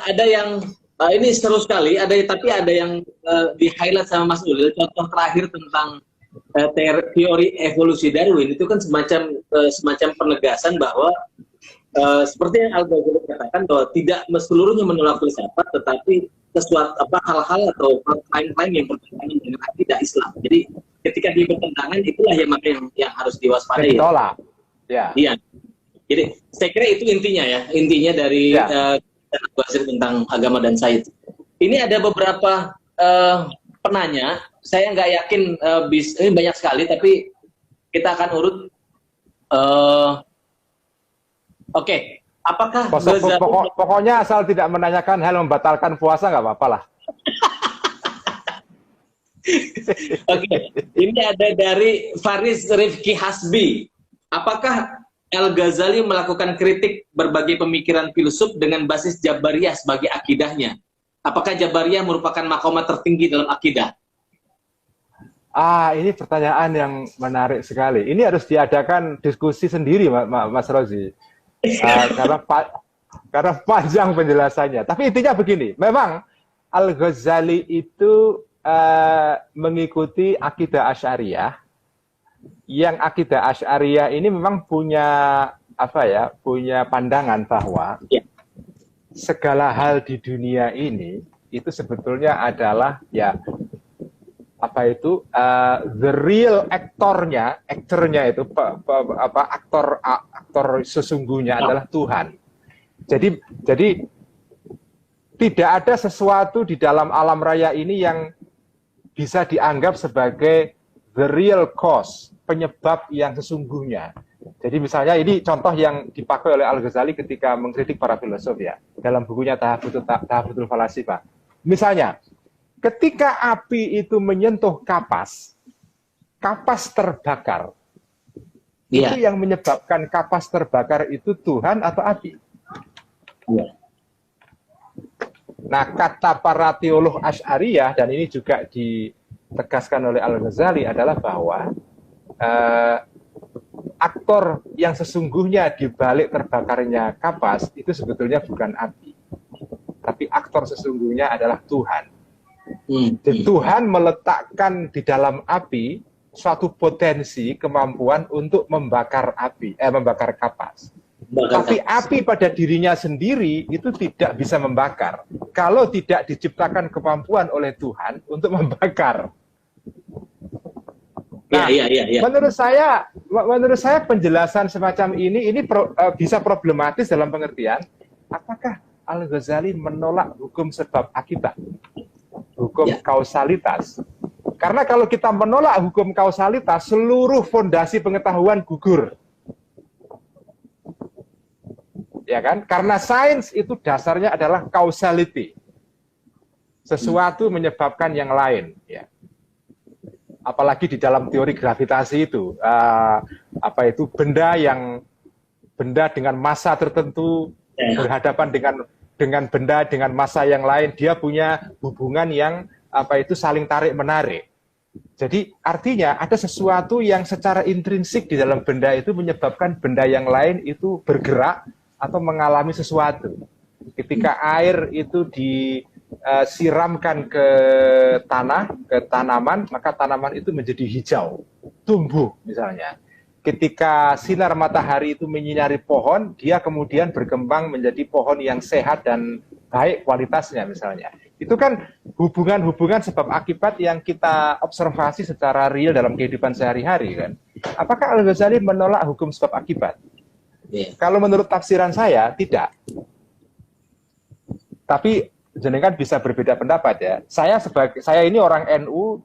Ada yang ini seru sekali, tapi ada yang di-highlight sama Mas Ulil. Contoh terakhir tentang teori evolusi Darwin itu kan semacam penegasan bahwa seperti yang Al-Ghazali katakan bahwa tidak seluruhnya menolak filsafat, tetapi sesuatu hal-hal atau klaim-klaim yang bertentangan dengan akidah Islam. Jadi ketika dia bertentangan itulah yang harus diwaspadai. Ditolak. Ya. Iya. Jadi saya kira itu intinya dari bahasa tentang agama dan sains. Ini ada beberapa penanya. Saya nggak yakin ini banyak sekali, tapi kita akan urut. Oke. Apakah pokoknya asal tidak menanyakan hal membatalkan puasa nggak apa-apa lah. Oke, ini ada dari Faris Rifki Hasbi. Apakah Al-Ghazali melakukan kritik berbagai pemikiran filsuf dengan basis Jabariyah sebagai akidahnya? Apakah Jabariyah merupakan makomah tertinggi dalam akidah? Ini pertanyaan yang menarik sekali. Ini harus diadakan diskusi sendiri, Mas Rozi. Karena panjang penjelasannya. Tapi intinya begini, memang Al-Ghazali itu mengikuti akidah Asy'ariyah, yang akidah Asy'ariyah ini memang punya punya pandangan bahwa segala hal di dunia ini itu sebetulnya adalah the real aktornya itu aktor sesungguhnya adalah Tuhan. Jadi tidak ada sesuatu di dalam alam raya ini yang bisa dianggap sebagai the real cause, penyebab yang sesungguhnya. Jadi misalnya ini contoh yang dipakai oleh Al-Ghazali ketika mengkritik para filosof ya, dalam bukunya Tahafutul Falasifah. Misalnya, ketika api itu menyentuh kapas terbakar. Itu yang menyebabkan kapas terbakar itu Tuhan atau api? Nah, kata para teolog Asy'ariyah, dan ini juga ditegaskan oleh Al-Ghazali, adalah bahwa aktor yang sesungguhnya di balik terbakarnya kapas itu sebetulnya bukan api, tapi aktor sesungguhnya adalah Tuhan. Jadi Tuhan meletakkan di dalam api suatu potensi kemampuan untuk membakar api, membakar kapas. Tapi api pada dirinya sendiri itu tidak bisa membakar kalau tidak diciptakan kemampuan oleh Tuhan untuk membakar. Nah, menurut saya penjelasan semacam ini bisa problematis dalam pengertian apakah Al-Ghazali menolak hukum sebab akibat, hukum kausalitas. Karena kalau kita menolak hukum kausalitas, seluruh fondasi pengetahuan gugur. Ya kan? Karena sains itu dasarnya adalah causality. Sesuatu menyebabkan yang lain, ya. Apalagi di dalam teori gravitasi itu, benda dengan massa tertentu berhadapan dengan benda dengan massa yang lain, dia punya hubungan yang saling tarik menarik. Jadi artinya ada sesuatu yang secara intrinsik di dalam benda itu menyebabkan benda yang lain itu bergerak atau mengalami sesuatu. Ketika air itu disiramkan ke tanah, ke tanaman, maka tanaman itu menjadi hijau, tumbuh misalnya. Ketika sinar matahari itu menyinari pohon, dia kemudian berkembang menjadi pohon yang sehat dan baik kualitasnya misalnya. Itu kan hubungan-hubungan sebab akibat yang kita observasi secara real dalam kehidupan sehari-hari kan. Apakah Al-Ghazali menolak hukum sebab akibat? Kalau menurut tafsiran saya, tidak. Tapi jenengan bisa berbeda pendapat ya. Saya ini orang NU,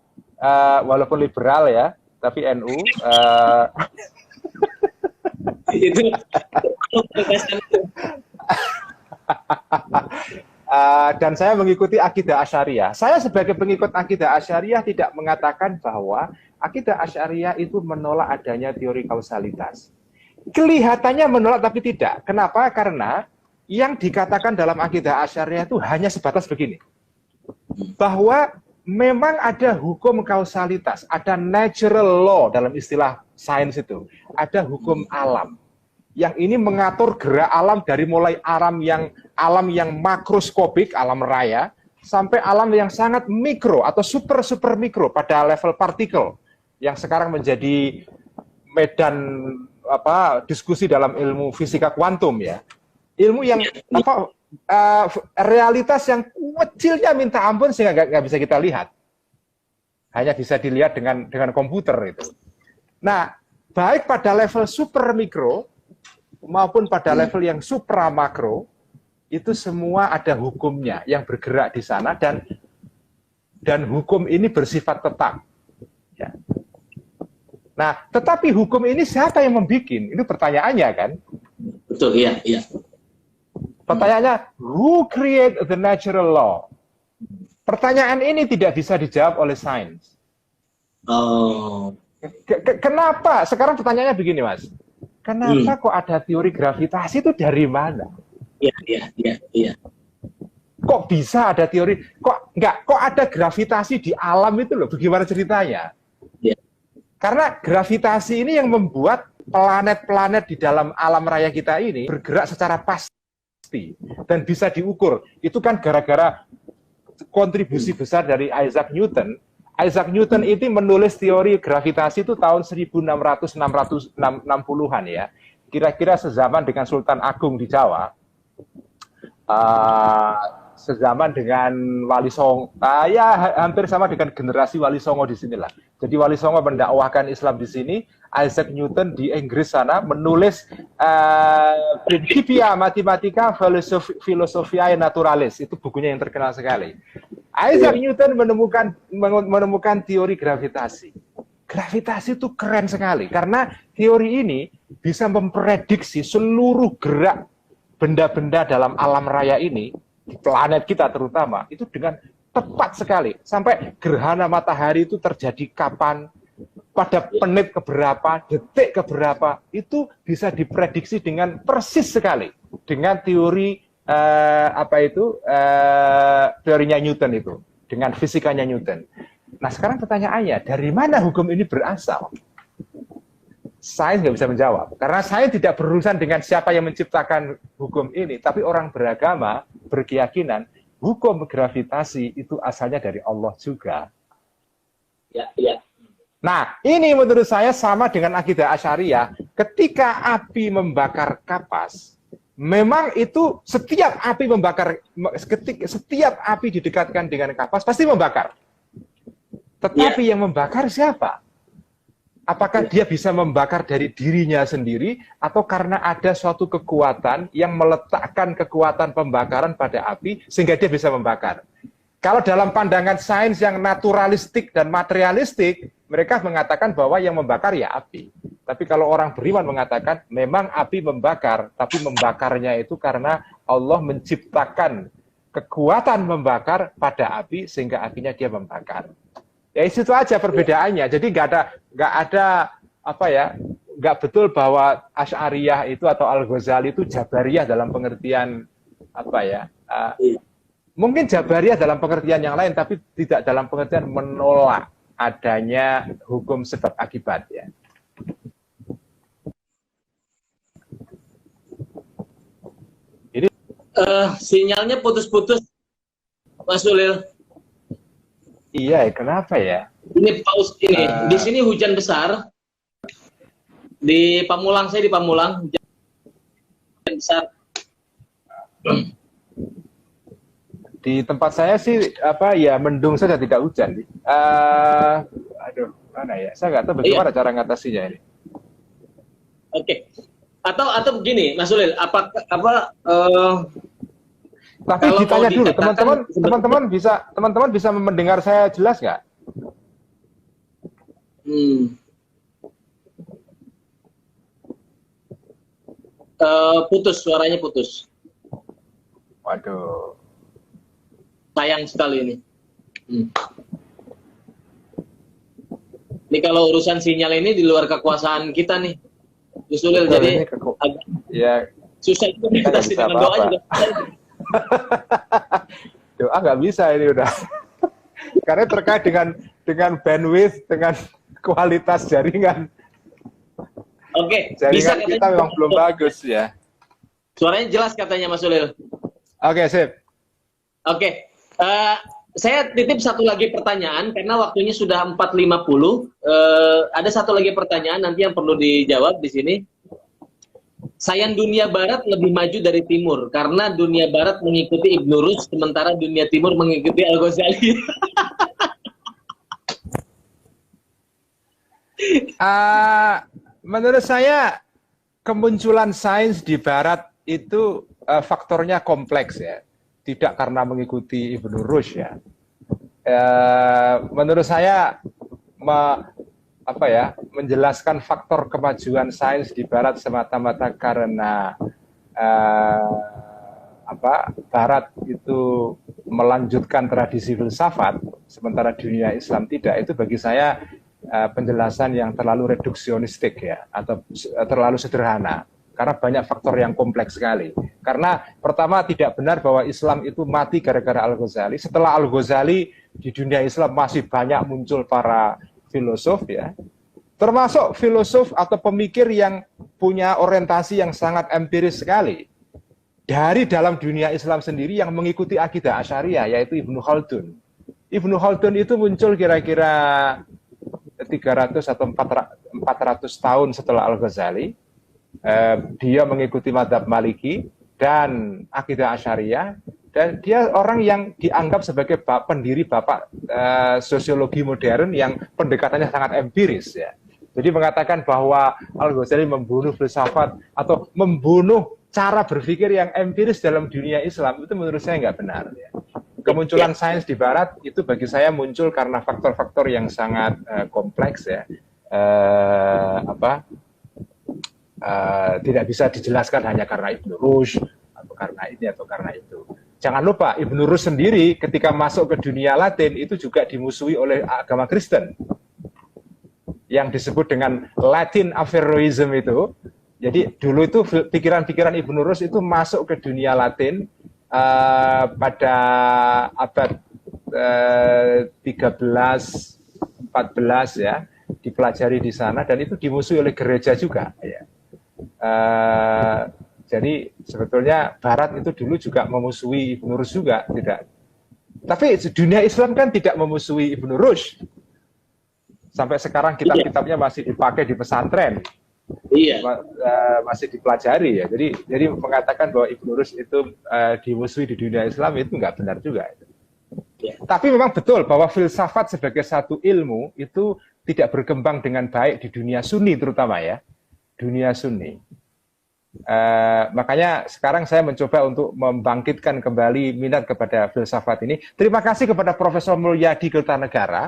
walaupun liberal ya, tapi NU. Itu. Dan saya mengikuti akidah Asy'ariyah. Saya sebagai pengikut akidah Asy'ariyah tidak mengatakan bahwa akidah Asy'ariyah itu menolak adanya teori kausalitas. Kelihatannya menolak tapi tidak. Kenapa? Karena yang dikatakan dalam akidah Asy'ariyah itu hanya sebatas begini. Bahwa memang ada hukum kausalitas, ada natural law dalam istilah sains itu. Ada hukum alam. Yang ini mengatur gerak alam dari mulai alam yang makroskopik, alam raya, sampai alam yang sangat mikro atau super mikro pada level partikel yang sekarang menjadi medan diskusi dalam ilmu fisika kuantum ya. Ilmu yang realitas yang kecilnya minta ampun sehingga nggak bisa kita lihat. Hanya bisa dilihat dengan komputer itu. Nah, baik pada level super mikro maupun pada level yang supra makro, itu semua ada hukumnya yang bergerak di sana dan hukum ini bersifat tetap. Ya. Nah, tetapi hukum ini siapa yang membuat? Itu pertanyaannya kan? Betul, iya. Pertanyaannya, who create the natural law? Pertanyaan ini tidak bisa dijawab oleh sains. Kenapa? Sekarang pertanyaannya begini, Mas. Kenapa kok ada teori gravitasi itu dari mana? Iya. Kok bisa ada teori? Kok ada gravitasi di alam itu loh? Bagaimana ceritanya? Iya. Karena gravitasi ini yang membuat planet-planet di dalam alam raya kita ini bergerak secara pasti dan bisa diukur. Itu kan gara-gara kontribusi besar dari Isaac Newton. Isaac Newton itu menulis teori gravitasi itu tahun 1660-an ya. Kira-kira sezaman dengan Sultan Agung di Jawa. Sezaman dengan Wali Songo, ya hampir sama dengan generasi Wali Songo di sinilah. Jadi Wali Songo mendakwahkan Islam di sini, Isaac Newton di Inggris sana menulis Principia Mathematica Philosophiae Naturalis, itu bukunya yang terkenal sekali. Isaac Newton menemukan teori gravitasi. Gravitasi itu keren sekali karena teori ini bisa memprediksi seluruh gerak benda-benda dalam alam raya ini, di planet kita terutama, itu dengan tepat sekali. Sampai gerhana matahari itu terjadi kapan, pada menit keberapa, detik keberapa, itu bisa diprediksi dengan persis sekali. Dengan teori, teorinya Newton itu. Dengan fisikanya Newton. Nah sekarang pertanyaannya, dari mana hukum ini berasal? Sains nggak bisa menjawab. Karena sains tidak berurusan dengan siapa yang menciptakan hukum ini, tapi orang beragama, berkeyakinan, hukum gravitasi itu asalnya dari Allah juga. Ya, ya. Nah, ini menurut saya sama dengan akidah Asy'ariyah. Ketika api membakar kapas, memang itu setiap api didekatkan dengan kapas pasti membakar. Tetapi yang membakar siapa? Apakah dia bisa membakar dari dirinya sendiri atau karena ada suatu kekuatan yang meletakkan kekuatan pembakaran pada api sehingga dia bisa membakar? Kalau dalam pandangan sains yang naturalistik dan materialistik, mereka mengatakan bahwa yang membakar ya api. Tapi kalau orang beriman mengatakan memang api membakar, tapi membakarnya itu karena Allah menciptakan kekuatan membakar pada api sehingga apinya dia membakar. Ya itu aja perbedaannya. Jadi nggak betul bahwa Asy'ariyah itu atau Al-Ghazali itu Jabariyah dalam pengertian mungkin Jabariyah dalam pengertian yang lain, tapi tidak dalam pengertian menolak adanya hukum sebab akibat ya. Ini sinyalnya putus-putus, Mas Ulil. Iya, kenapa ya? Ini paus ini. Di sini hujan besar. Di Pamulang, saya di Pamulang, hujan besar. Di tempat saya sih mendung saja, tidak hujan. Aduh, mana ya? Saya nggak tahu bagaimana cara ngatasinya ini. Oke. Atau begini, Mas Ulil, tapi ditanya dulu, teman-teman bisa mendengar saya jelas nggak? Putus, suaranya putus. Waduh. Sayang sekali ini. Ini kalau urusan sinyal ini di luar kekuasaan kita nih, Gus Ulil, jadi ya susah itu komunikasi dengan doa juga. Doa nggak bisa ini udah. Karena terkait dengan bandwidth, dengan kualitas jaringan. Oke, jaringan kita memang belum bagus ya. Suaranya jelas katanya Mas Ulil. Oke, sip. Oke. Saya titip satu lagi pertanyaan karena waktunya sudah 4.50. Ada satu lagi pertanyaan nanti yang perlu dijawab di sini. Sayang dunia barat lebih maju dari timur karena dunia barat mengikuti Ibnu Rushd sementara dunia timur mengikuti Al-Ghazali. Menurut saya kemunculan sains di barat itu faktornya kompleks ya. Tidak karena mengikuti Ibnu Rushd ya. Menurut saya menjelaskan faktor kemajuan sains di barat semata-mata karena barat itu melanjutkan tradisi filsafat sementara dunia Islam tidak, itu bagi saya penjelasan yang terlalu reduksionistik ya, atau terlalu sederhana. Karena banyak faktor yang kompleks sekali. Karena pertama tidak benar bahwa Islam itu mati gara-gara Al-Ghazali. Setelah Al-Ghazali di dunia Islam masih banyak muncul para filosof ya. Termasuk filosof atau pemikir yang punya orientasi yang sangat empiris sekali. Dari dalam dunia Islam sendiri yang mengikuti akidah Asy'ariyah yaitu Ibnu Khaldun. Ibnu Khaldun itu muncul kira-kira 300 atau 400 tahun setelah Al-Ghazali. Dia mengikuti mazhab Maliki dan akidah Asy'ariyah, dan dia orang yang dianggap sebagai pendiri bapak sosiologi modern yang pendekatannya sangat empiris ya. Jadi mengatakan bahwa Al-Ghazali membunuh filsafat atau membunuh cara berpikir yang empiris dalam dunia Islam, itu menurut saya nggak benar ya. Kemunculan sains di barat itu bagi saya muncul karena faktor-faktor yang sangat kompleks ya. Tidak bisa dijelaskan hanya karena Ibnu Rushd atau karena ini atau karena itu. Jangan lupa Ibnu Rushd sendiri ketika masuk ke dunia Latin itu juga dimusuhi oleh agama Kristen yang disebut dengan Latin Averroism itu. Jadi dulu itu pikiran-pikiran Ibnu Rushd itu masuk ke dunia Latin pada abad 13, 14 ya, dipelajari di sana dan itu dimusuhi oleh gereja juga ya. Jadi sebetulnya Barat itu dulu juga memusuhi Ibnu Rushd juga, tidak. Tapi dunia Islam kan tidak memusuhi Ibnu Rushd. Sampai sekarang kitab-kitabnya masih dipakai di pesantren. Iya. Masih dipelajari ya. Jadi mengatakan bahwa Ibnu Rushd itu dimusuhi di dunia Islam itu nggak benar juga. Ya. Tapi memang betul bahwa filsafat sebagai satu ilmu itu tidak berkembang dengan baik di dunia Sunni terutama ya, dunia Sunni. Makanya sekarang saya mencoba untuk membangkitkan kembali minat kepada filsafat ini. Terima kasih kepada Profesor Mulyadi Kertanegara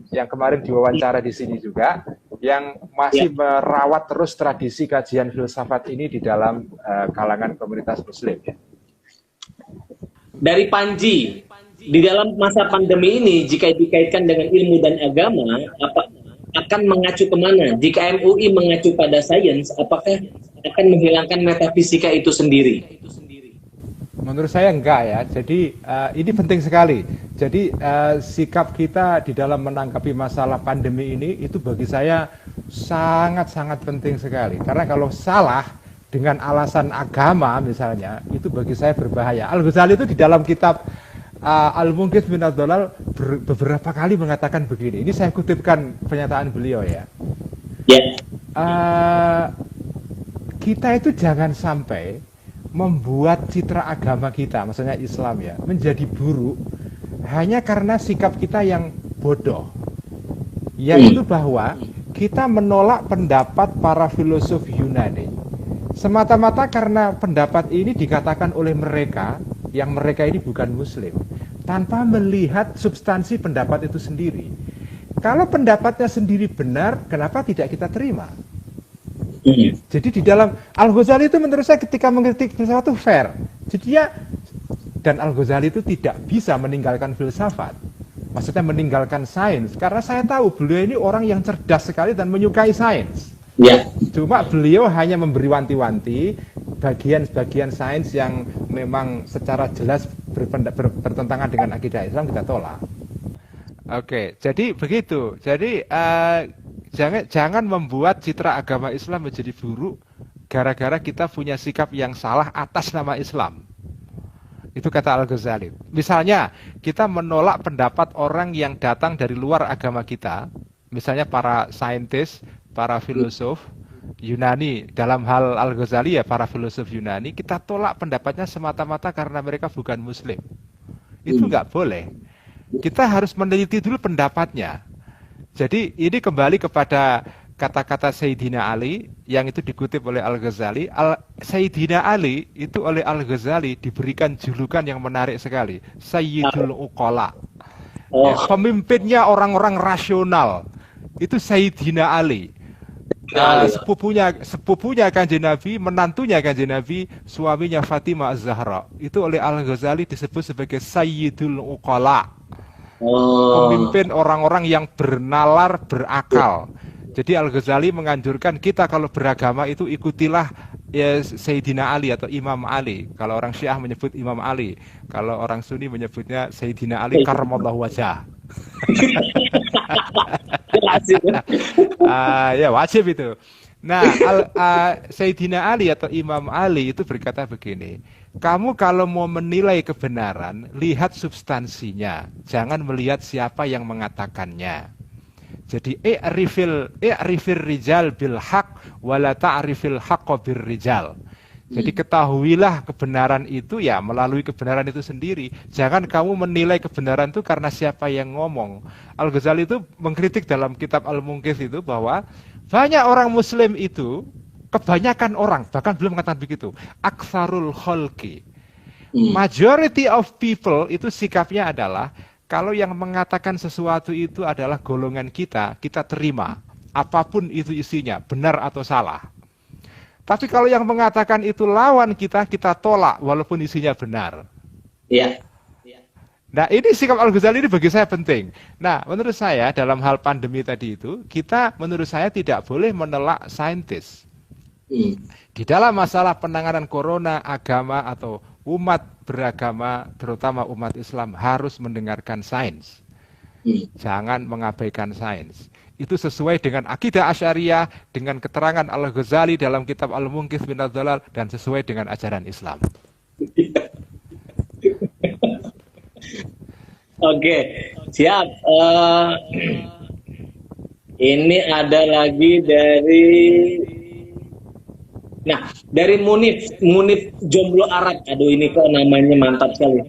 yang kemarin diwawancara di sini juga, yang masih merawat terus tradisi kajian filsafat ini di dalam kalangan komunitas Muslim. Ya. Dari Panji, di dalam masa pandemi ini, jika dikaitkan dengan ilmu dan agama, akan mengacu kemana? Jika MUI mengacu pada sains, apakah akan menghilangkan metafisika itu sendiri? Menurut saya enggak ya. Jadi ini penting sekali. Jadi sikap kita di dalam menanggapi masalah pandemi ini itu bagi saya sangat-sangat penting sekali. Karena kalau salah dengan alasan agama misalnya, itu bagi saya berbahaya. Al-Ghazali itu di dalam kitab Al-Munqidh minadh Dhalal beberapa kali mengatakan begini. Ini saya kutipkan pernyataan beliau ya. Kita itu jangan sampai membuat citra agama kita, maksudnya Islam ya, menjadi buruk hanya karena sikap kita yang bodoh. Yaitu bahwa kita menolak pendapat para filosof Yunani semata-mata karena pendapat ini dikatakan oleh mereka, yang mereka ini bukan Muslim, tanpa melihat substansi pendapat itu sendiri. Kalau pendapatnya sendiri benar, kenapa tidak kita terima? Jadi di dalam Al-Ghazali itu menurut saya ketika mengkritik filsafat itu fair. Jadi ya, dan Al-Ghazali itu tidak bisa meninggalkan filsafat. Maksudnya meninggalkan sains. Karena saya tahu beliau ini orang yang cerdas sekali dan menyukai sains. Ya. Cuma beliau hanya memberi wanti-wanti bagian-bagian sains yang memang secara jelas bertentangan dengan akidah Islam kita tolak. Oke, jadi begitu. Jadi jangan membuat citra agama Islam menjadi buruk gara-gara kita punya sikap yang salah atas nama Islam. Itu kata Al-Ghazali. Misalnya kita menolak pendapat orang yang datang dari luar agama kita, misalnya para saintis, para filosof Yunani, dalam hal Al-Ghazali ya para filosof Yunani, kita tolak pendapatnya semata-mata karena mereka bukan Muslim. Itu nggak boleh. Kita harus meneliti dulu pendapatnya. Jadi ini kembali kepada kata-kata Sayyidina Ali yang itu dikutip oleh Al-Ghazali. Sayyidina Ali itu oleh Al-Ghazali diberikan julukan yang menarik sekali, Sayyidul Uqala. Ya, pemimpinnya orang-orang rasional. Itu Sayyidina Ali. Sepupunya Kanjeng Nabi, menantunya Kanjeng Nabi, suaminya Fatimah Az-Zahra. Itu oleh Al-Ghazali disebut sebagai Sayyidul Uqala. Pemimpin orang-orang yang bernalar, berakal. Jadi Al-Ghazali menganjurkan kita kalau beragama itu ikutilah ya, Sayyidina Ali atau Imam Ali. Kalau orang Syiah menyebut Imam Ali, kalau orang Sunni menyebutnya Sayyidina Ali karramallahu wajhah. Ya wajib itu. Nah, Sayyidina Ali atau Imam Ali itu berkata begini, kamu kalau mau menilai kebenaran, lihat substansinya, jangan melihat siapa yang mengatakannya. Jadi i'rifir rijal bil haq wala ta'rifil haqqa bir rijal. Jadi ketahuilah kebenaran itu ya melalui kebenaran itu sendiri. Jangan kamu menilai kebenaran itu karena siapa yang ngomong. Al-Ghazali itu mengkritik dalam kitab Al-Munqidh itu bahwa banyak orang Muslim itu, kebanyakan orang, bahkan belum mengatakan begitu, aktsarul khalqi. Majority of people itu sikapnya adalah kalau yang mengatakan sesuatu itu adalah golongan kita, kita terima. Apapun itu isinya, benar atau salah. Tapi kalau yang mengatakan itu lawan kita, kita tolak walaupun isinya benar. Iya. Nah ini sikap Al-Ghazali ini bagi saya penting. Nah menurut saya dalam hal pandemi tadi itu, kita menurut saya tidak boleh menelak saintis. Di dalam masalah penanganan corona, agama atau umat beragama, terutama umat Islam harus mendengarkan sains. Jangan mengabaikan sains. Itu sesuai dengan akidah Asy'ariyah, dengan keterangan Al-Ghazali dalam kitab Al-Munqidh Minadh Dhalal, dan sesuai dengan ajaran Islam. Oke, siap. Ini ada lagi dari Munif Jomblo Arab. Aduh, ini kok namanya mantap sekali.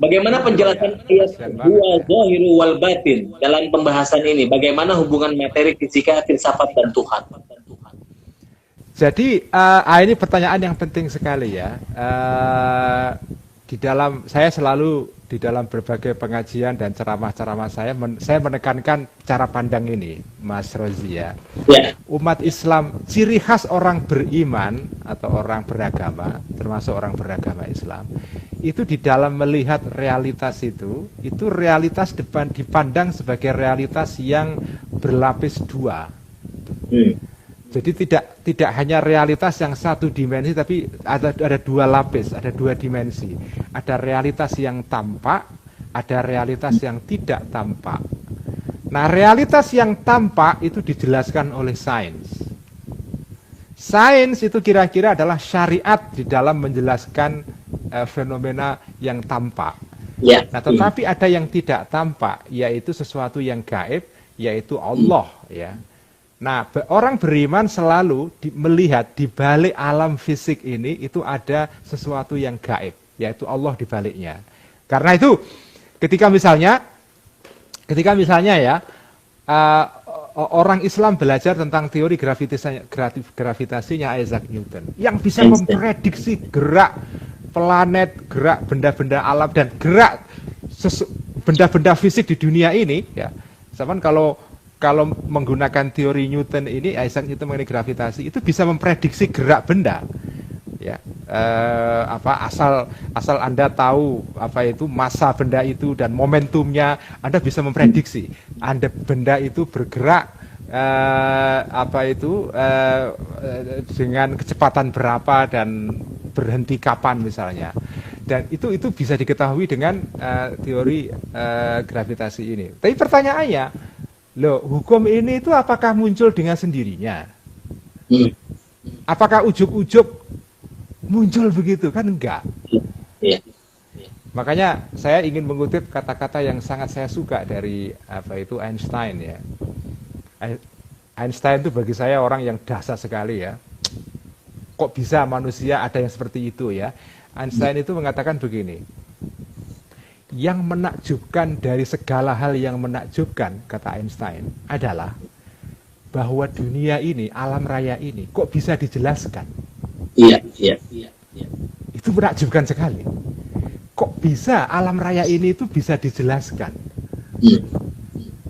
Bagaimana penjelasan ayat dua zahiru wal batin dalam pembahasan ini? Bagaimana hubungan materi, fisika, filsafat dan Tuhan? Jadi ini pertanyaan yang penting sekali ya. Saya selalu di dalam berbagai pengajian dan ceramah-ceramah saya menekankan cara pandang ini, Mas Rozi ya. Umat Islam, ciri khas orang beriman atau orang beragama, termasuk orang beragama Islam, itu di dalam melihat realitas itu realitas dipandang sebagai realitas yang berlapis dua. Jadi tidak hanya realitas yang satu dimensi, tapi ada dua lapis, ada dua dimensi. Ada realitas yang tampak, ada realitas yang tidak tampak. Nah, realitas yang tampak itu dijelaskan oleh sains. Sains itu kira-kira adalah syariat di dalam menjelaskan fenomena yang tampak. Nah, tetapi ada yang tidak tampak, yaitu sesuatu yang gaib, yaitu Allah ya. Nah, orang beriman selalu melihat di balik alam fisik ini itu ada sesuatu yang gaib, yaitu Allah di baliknya. Karena itu, ketika misalnya ya orang Islam belajar tentang teori gravitasinya Isaac Newton, yang bisa memprediksi gerak planet, gerak benda-benda alam dan gerak benda-benda fisik di dunia ini, ya. Sama kalau menggunakan teori Newton ini, Isaac Newton mengenai gravitasi, itu bisa memprediksi gerak benda. Ya, asal Anda tahu apa itu massa benda itu dan momentumnya, Anda bisa memprediksi. Benda itu bergerak dengan kecepatan berapa dan berhenti kapan misalnya. Dan itu bisa diketahui dengan teori gravitasi ini. Tapi pertanyaannya, loh, hukum ini itu apakah muncul dengan sendirinya? Apakah ujuk-ujuk muncul begitu? Kan enggak. Makanya saya ingin mengutip kata-kata yang sangat saya suka dari Einstein ya. Einstein itu bagi saya orang yang dahsyat sekali ya. Kok bisa manusia ada yang seperti itu ya? Einstein itu mengatakan begini. Yang menakjubkan dari segala hal yang menakjubkan, kata Einstein, adalah bahwa dunia ini, alam raya ini, kok bisa dijelaskan? Iya. Itu menakjubkan sekali. Kok bisa alam raya ini itu bisa dijelaskan?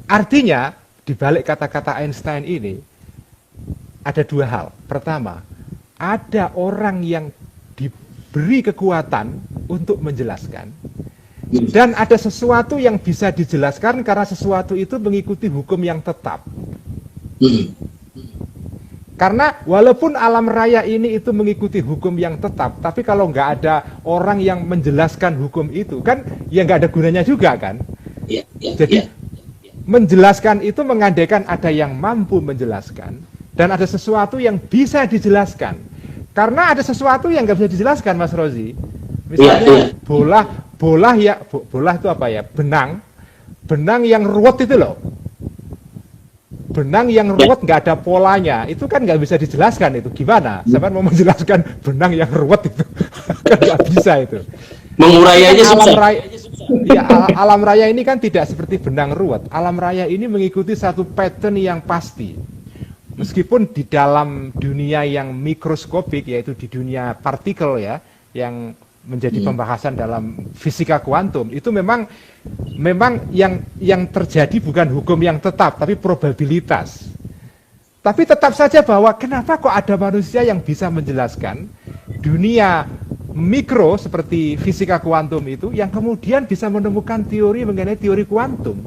Artinya, di balik kata-kata Einstein ini, ada dua hal. Pertama, ada orang yang diberi kekuatan untuk menjelaskan, dan ada sesuatu yang bisa dijelaskan karena sesuatu itu mengikuti hukum yang tetap. Karena walaupun alam raya ini itu mengikuti hukum yang tetap, tapi kalau nggak ada orang yang menjelaskan hukum itu, kan ya nggak ada gunanya juga kan. Jadi menjelaskan itu mengandaikan ada yang mampu menjelaskan, dan ada sesuatu yang bisa dijelaskan. Karena ada sesuatu yang nggak bisa dijelaskan, Mas Rozi. Misalnya bola itu apa ya? Benang yang ruwet itu loh. Benang yang ruwet nggak ada polanya, itu kan nggak bisa dijelaskan itu. Gimana? Siapa mau menjelaskan benang yang ruwet itu? Kan nggak bisa itu. Menguraiannya susah. Alam raya ini kan tidak seperti benang ruwet. Alam raya ini mengikuti satu pattern yang pasti. Meskipun di dalam dunia yang mikroskopik, yaitu di dunia partikel ya, yang menjadi pembahasan dalam fisika kuantum, itu memang yang terjadi bukan hukum yang tetap, tapi probabilitas. Tapi tetap saja bahwa kenapa kok ada manusia yang bisa menjelaskan dunia mikro seperti fisika kuantum itu, yang kemudian bisa menemukan teori mengenai teori kuantum.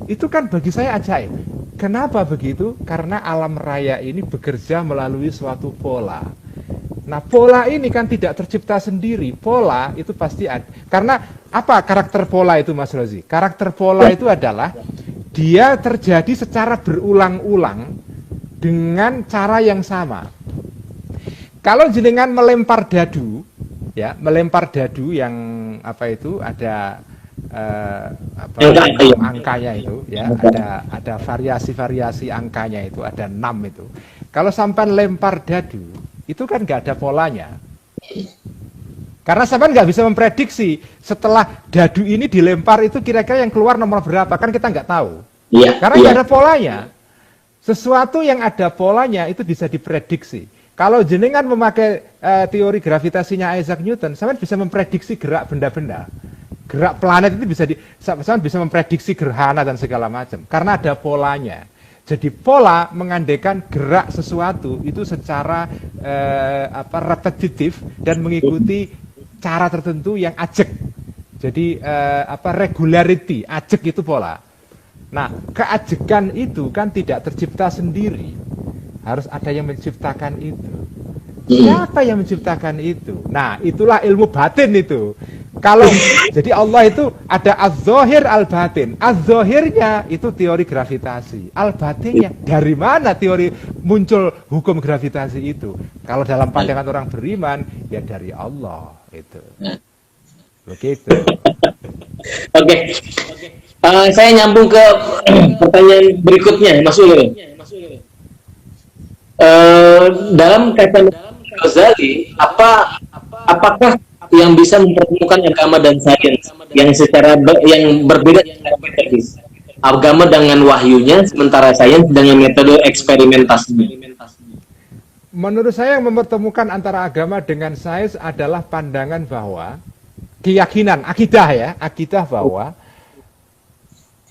Itu kan bagi saya ajaib. Kenapa begitu? Karena alam raya ini bekerja melalui suatu pola. Nah, pola ini kan tidak tercipta sendiri. Pola itu pasti ada. Karena apa karakter pola itu, Mas Rozi? Karakter pola itu adalah dia terjadi secara berulang-ulang dengan cara yang sama. Kalau jenengan melempar dadu, ya, melempar dadu yang apa itu ada angkanya itu, ya, ada variasi-variasi angkanya itu, ada 6 itu. Kalau sampai lempar dadu, itu kan nggak ada polanya. Karena sampai nggak bisa memprediksi setelah dadu ini dilempar itu kira-kira yang keluar nomor berapa, kan kita nggak tahu. Karena nggak ada polanya. Sesuatu yang ada polanya itu bisa diprediksi. Kalau jenengan memakai teori gravitasinya Isaac Newton, sampean bisa memprediksi gerak benda-benda. Gerak planet itu sampean bisa memprediksi gerhana dan segala macam karena ada polanya. Jadi pola mengandaikan gerak sesuatu itu secara repetitif dan mengikuti cara tertentu yang ajek. Jadi regularity, ajek itu pola. Nah, keajekan itu kan tidak tercipta sendiri. Harus ada yang menciptakan itu. Siapa yang menciptakan itu? Nah, itulah ilmu batin itu. Kalau jadi Allah itu ada az-zahir al-batin. Az-zahirnya itu teori gravitasi. Al-batinnya dari mana teori muncul hukum gravitasi itu? Kalau dalam pandangan orang beriman, ya dari Allah itu. Begitu. Oke. Saya nyambung ke pertanyaan berikutnya, Mas Ulil. Dalam kata Ghazali, apakah yang bisa mempertemukan agama dan sains yang yang berbeda secara metodis? Agama dengan wahyunya, sementara sains dengan metode eksperimentasinya. Menurut saya yang mempertemukan antara agama dengan sains adalah pandangan bahwa keyakinan, akidah bahwa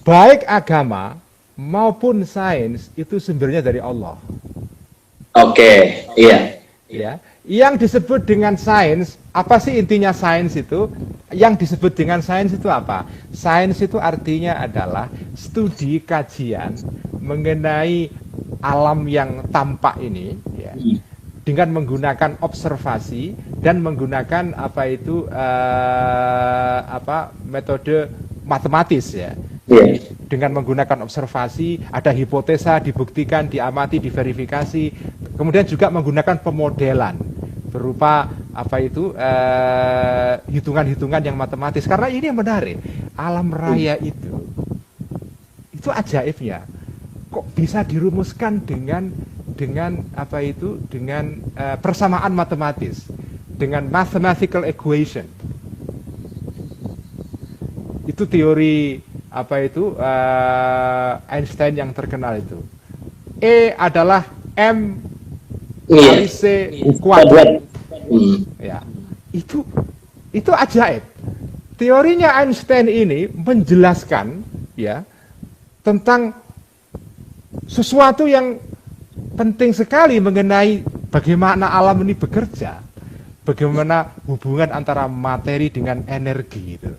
baik agama maupun sains itu sumbernya dari Allah. Oke, iya. Ya, yang disebut dengan sains, apa sih intinya sains itu? Yang disebut dengan sains itu apa? Sains itu artinya adalah studi kajian mengenai alam yang tampak ini, ya, dengan menggunakan observasi dan menggunakan metode matematis, ya. Jadi, dengan menggunakan observasi, ada hipotesa, dibuktikan, diamati, diverifikasi, kemudian juga menggunakan pemodelan berupa hitungan-hitungan yang matematis. Karena ini yang menarik, alam raya itu ajaibnya. Kok bisa dirumuskan dengan persamaan matematis, dengan mathematical equation. Itu teori Einstein yang terkenal itu. E adalah M kali C kuadrat. Ya, itu ajaib. Teorinya Einstein ini menjelaskan, ya, tentang sesuatu yang penting sekali mengenai bagaimana alam ini bekerja, bagaimana hubungan antara materi dengan energi itu.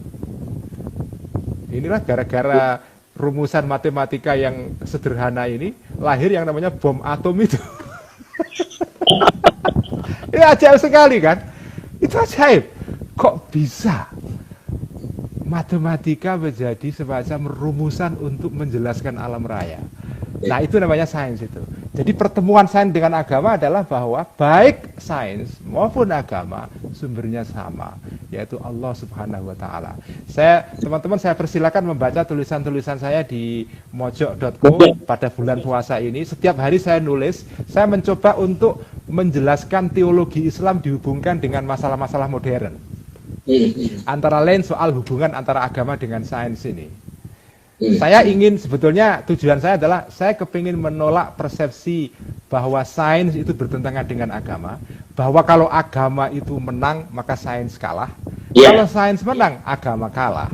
Inilah gara-gara rumusan matematika yang sederhana ini lahir yang namanya bom atom itu. Ini ajaib sekali kan? Itu ajaib. Kok bisa matematika menjadi semacam rumusan untuk menjelaskan alam raya? Nah, itu namanya sains itu. Jadi pertemuan sains dengan agama adalah bahwa baik sains maupun agama sumbernya sama, yaitu Allah Subhanahu wa taala. Teman-teman, saya persilakan membaca tulisan-tulisan saya di mojok.co pada bulan puasa ini. Setiap hari saya nulis, saya mencoba untuk menjelaskan teologi Islam dihubungkan dengan masalah-masalah modern. Antara lain soal hubungan antara agama dengan sains ini. Saya ingin, sebetulnya tujuan saya adalah saya kepingin menolak persepsi bahwa sains itu bertentangan dengan agama, bahwa kalau agama itu menang maka sains kalah, kalau sains menang agama kalah.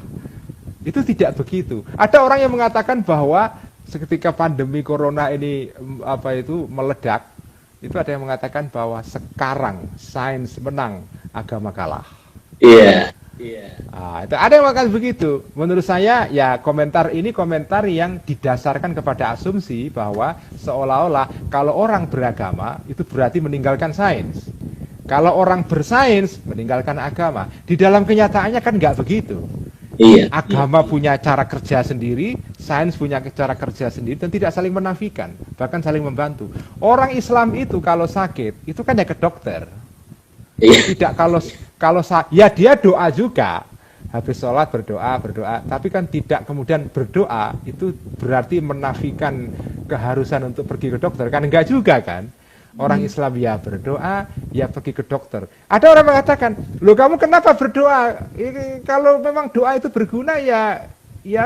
Itu tidak begitu. Ada orang yang mengatakan bahwa ketika pandemi corona ini meledak, itu ada yang mengatakan bahwa sekarang sains menang agama kalah. Itu ada yang mengatakan begitu. Menurut saya, ya, komentar ini komentar yang didasarkan kepada asumsi bahwa seolah-olah kalau orang beragama itu berarti meninggalkan sains. Kalau orang bersains meninggalkan agama. Di dalam kenyataannya kan nggak begitu. Iya. Agama punya cara kerja sendiri, sains punya cara kerja sendiri, dan tidak saling menafikan, bahkan saling membantu. Orang Islam itu kalau sakit, itu kan ya ke dokter. Iya. Tidak ya dia doa juga. Habis sholat berdoa, tapi kan tidak kemudian berdoa itu berarti menafikan keharusan untuk pergi ke dokter, kan enggak juga kan? Orang Islam ya berdoa, ya pergi ke dokter. Ada orang mengatakan, loh kamu kenapa berdoa? Kalau memang doa itu berguna ya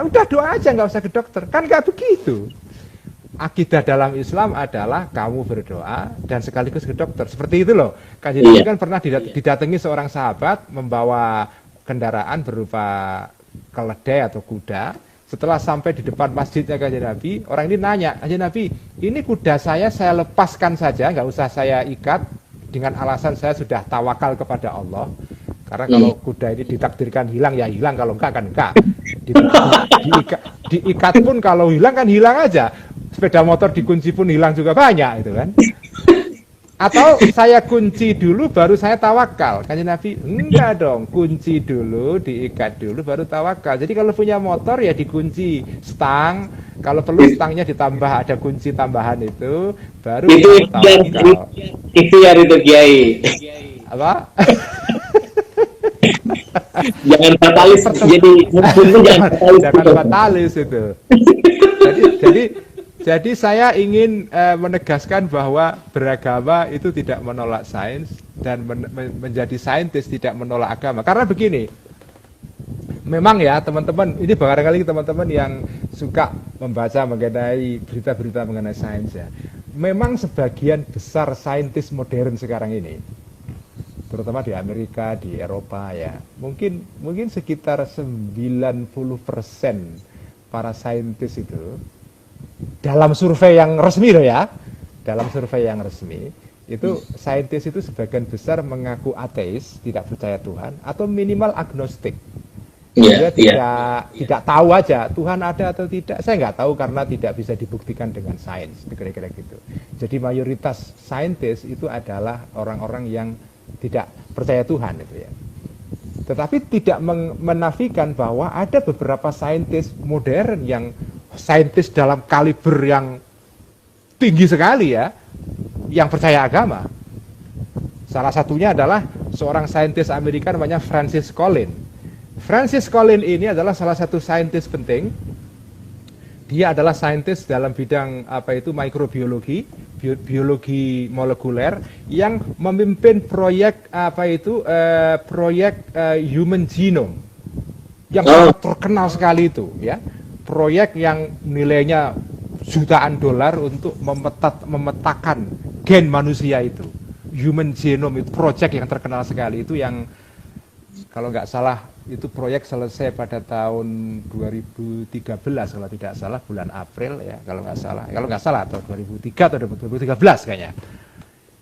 udah doa aja, nggak usah ke dokter. Kan nggak begitu. Akidah dalam Islam adalah kamu berdoa dan sekaligus ke dokter. Seperti itu loh. Kanjeng Nabi kan pernah didatangi seorang sahabat membawa kendaraan berupa keledai atau kuda. Setelah sampai di depan masjidnya Kanjeng Nabi, orang ini nanya, Kanjeng Nabi, ini kuda saya lepaskan saja, nggak usah saya ikat, dengan alasan saya sudah tawakal kepada Allah. Karena kalau kuda ini ditakdirkan hilang, ya hilang, kalau enggak kan enggak. Diikat pun kalau hilang kan hilang aja. Sepeda motor dikunci pun hilang juga banyak, itu kan. Atau saya kunci dulu baru saya tawakal. Kanjeng Nabi, enggak dong, kunci dulu, diikat dulu baru tawakal. Jadi kalau punya motor ya dikunci stang, kalau perlu stangnya ditambah ada kunci tambahan itu, baru itu tawakal. Ikhtiar itu Kiai. Apa? Jangan fatalis, jadi jangan fatalis itu. Jadi saya ingin menegaskan bahwa beragama itu tidak menolak sains dan menjadi saintis tidak menolak agama. Karena begini, memang ya teman-teman, ini barangkali teman-teman yang suka membaca mengenai berita-berita mengenai sains ya. Memang sebagian besar saintis modern sekarang ini, terutama di Amerika, di Eropa ya, mungkin sekitar 90% para saintis itu, dalam survei yang resmi loh ya, dalam survei yang resmi itu saintis itu sebagian besar mengaku ateis, tidak percaya Tuhan, atau minimal agnostik. Dia tidak tahu aja Tuhan ada atau tidak. Saya nggak tahu karena tidak bisa dibuktikan dengan sains, kira-kira gitu. Jadi mayoritas saintis itu adalah orang-orang yang tidak percaya Tuhan itu ya. Tetapi tidak menafikan bahwa ada beberapa saintis modern yang saintis dalam kaliber yang tinggi sekali ya, yang percaya agama. Salah satunya adalah seorang saintis Amerika namanya Francis Collins. Francis Collins ini adalah salah satu saintis penting. Dia adalah saintis dalam bidang mikrobiologi, biologi molekuler, yang memimpin proyek Human Genome yang sangat terkenal sekali itu ya. Proyek yang nilainya jutaan dolar untuk memetakan gen manusia itu. Human Genome itu proyek yang terkenal sekali itu, yang kalau nggak salah itu proyek selesai pada tahun 2013 kalau tidak salah, bulan April ya, kalau nggak salah atau 2003 atau 2013 kayaknya.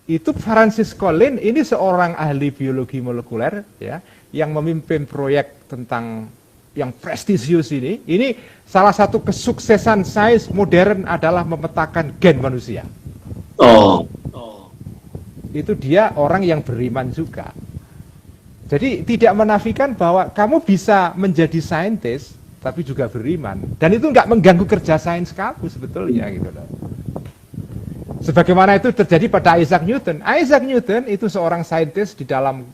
Itu Francis Collins ini seorang ahli biologi molekuler ya, yang memimpin proyek tentang yang prestisius ini. Ini salah satu kesuksesan sains modern adalah memetakan gen manusia. Itu dia orang yang beriman juga. Jadi tidak menafikan bahwa kamu bisa menjadi saintis tapi juga beriman, dan itu nggak mengganggu kerja sains kamu sebetulnya gitu loh. Sebagaimana itu terjadi pada Isaac Newton. Isaac Newton itu seorang saintis di dalam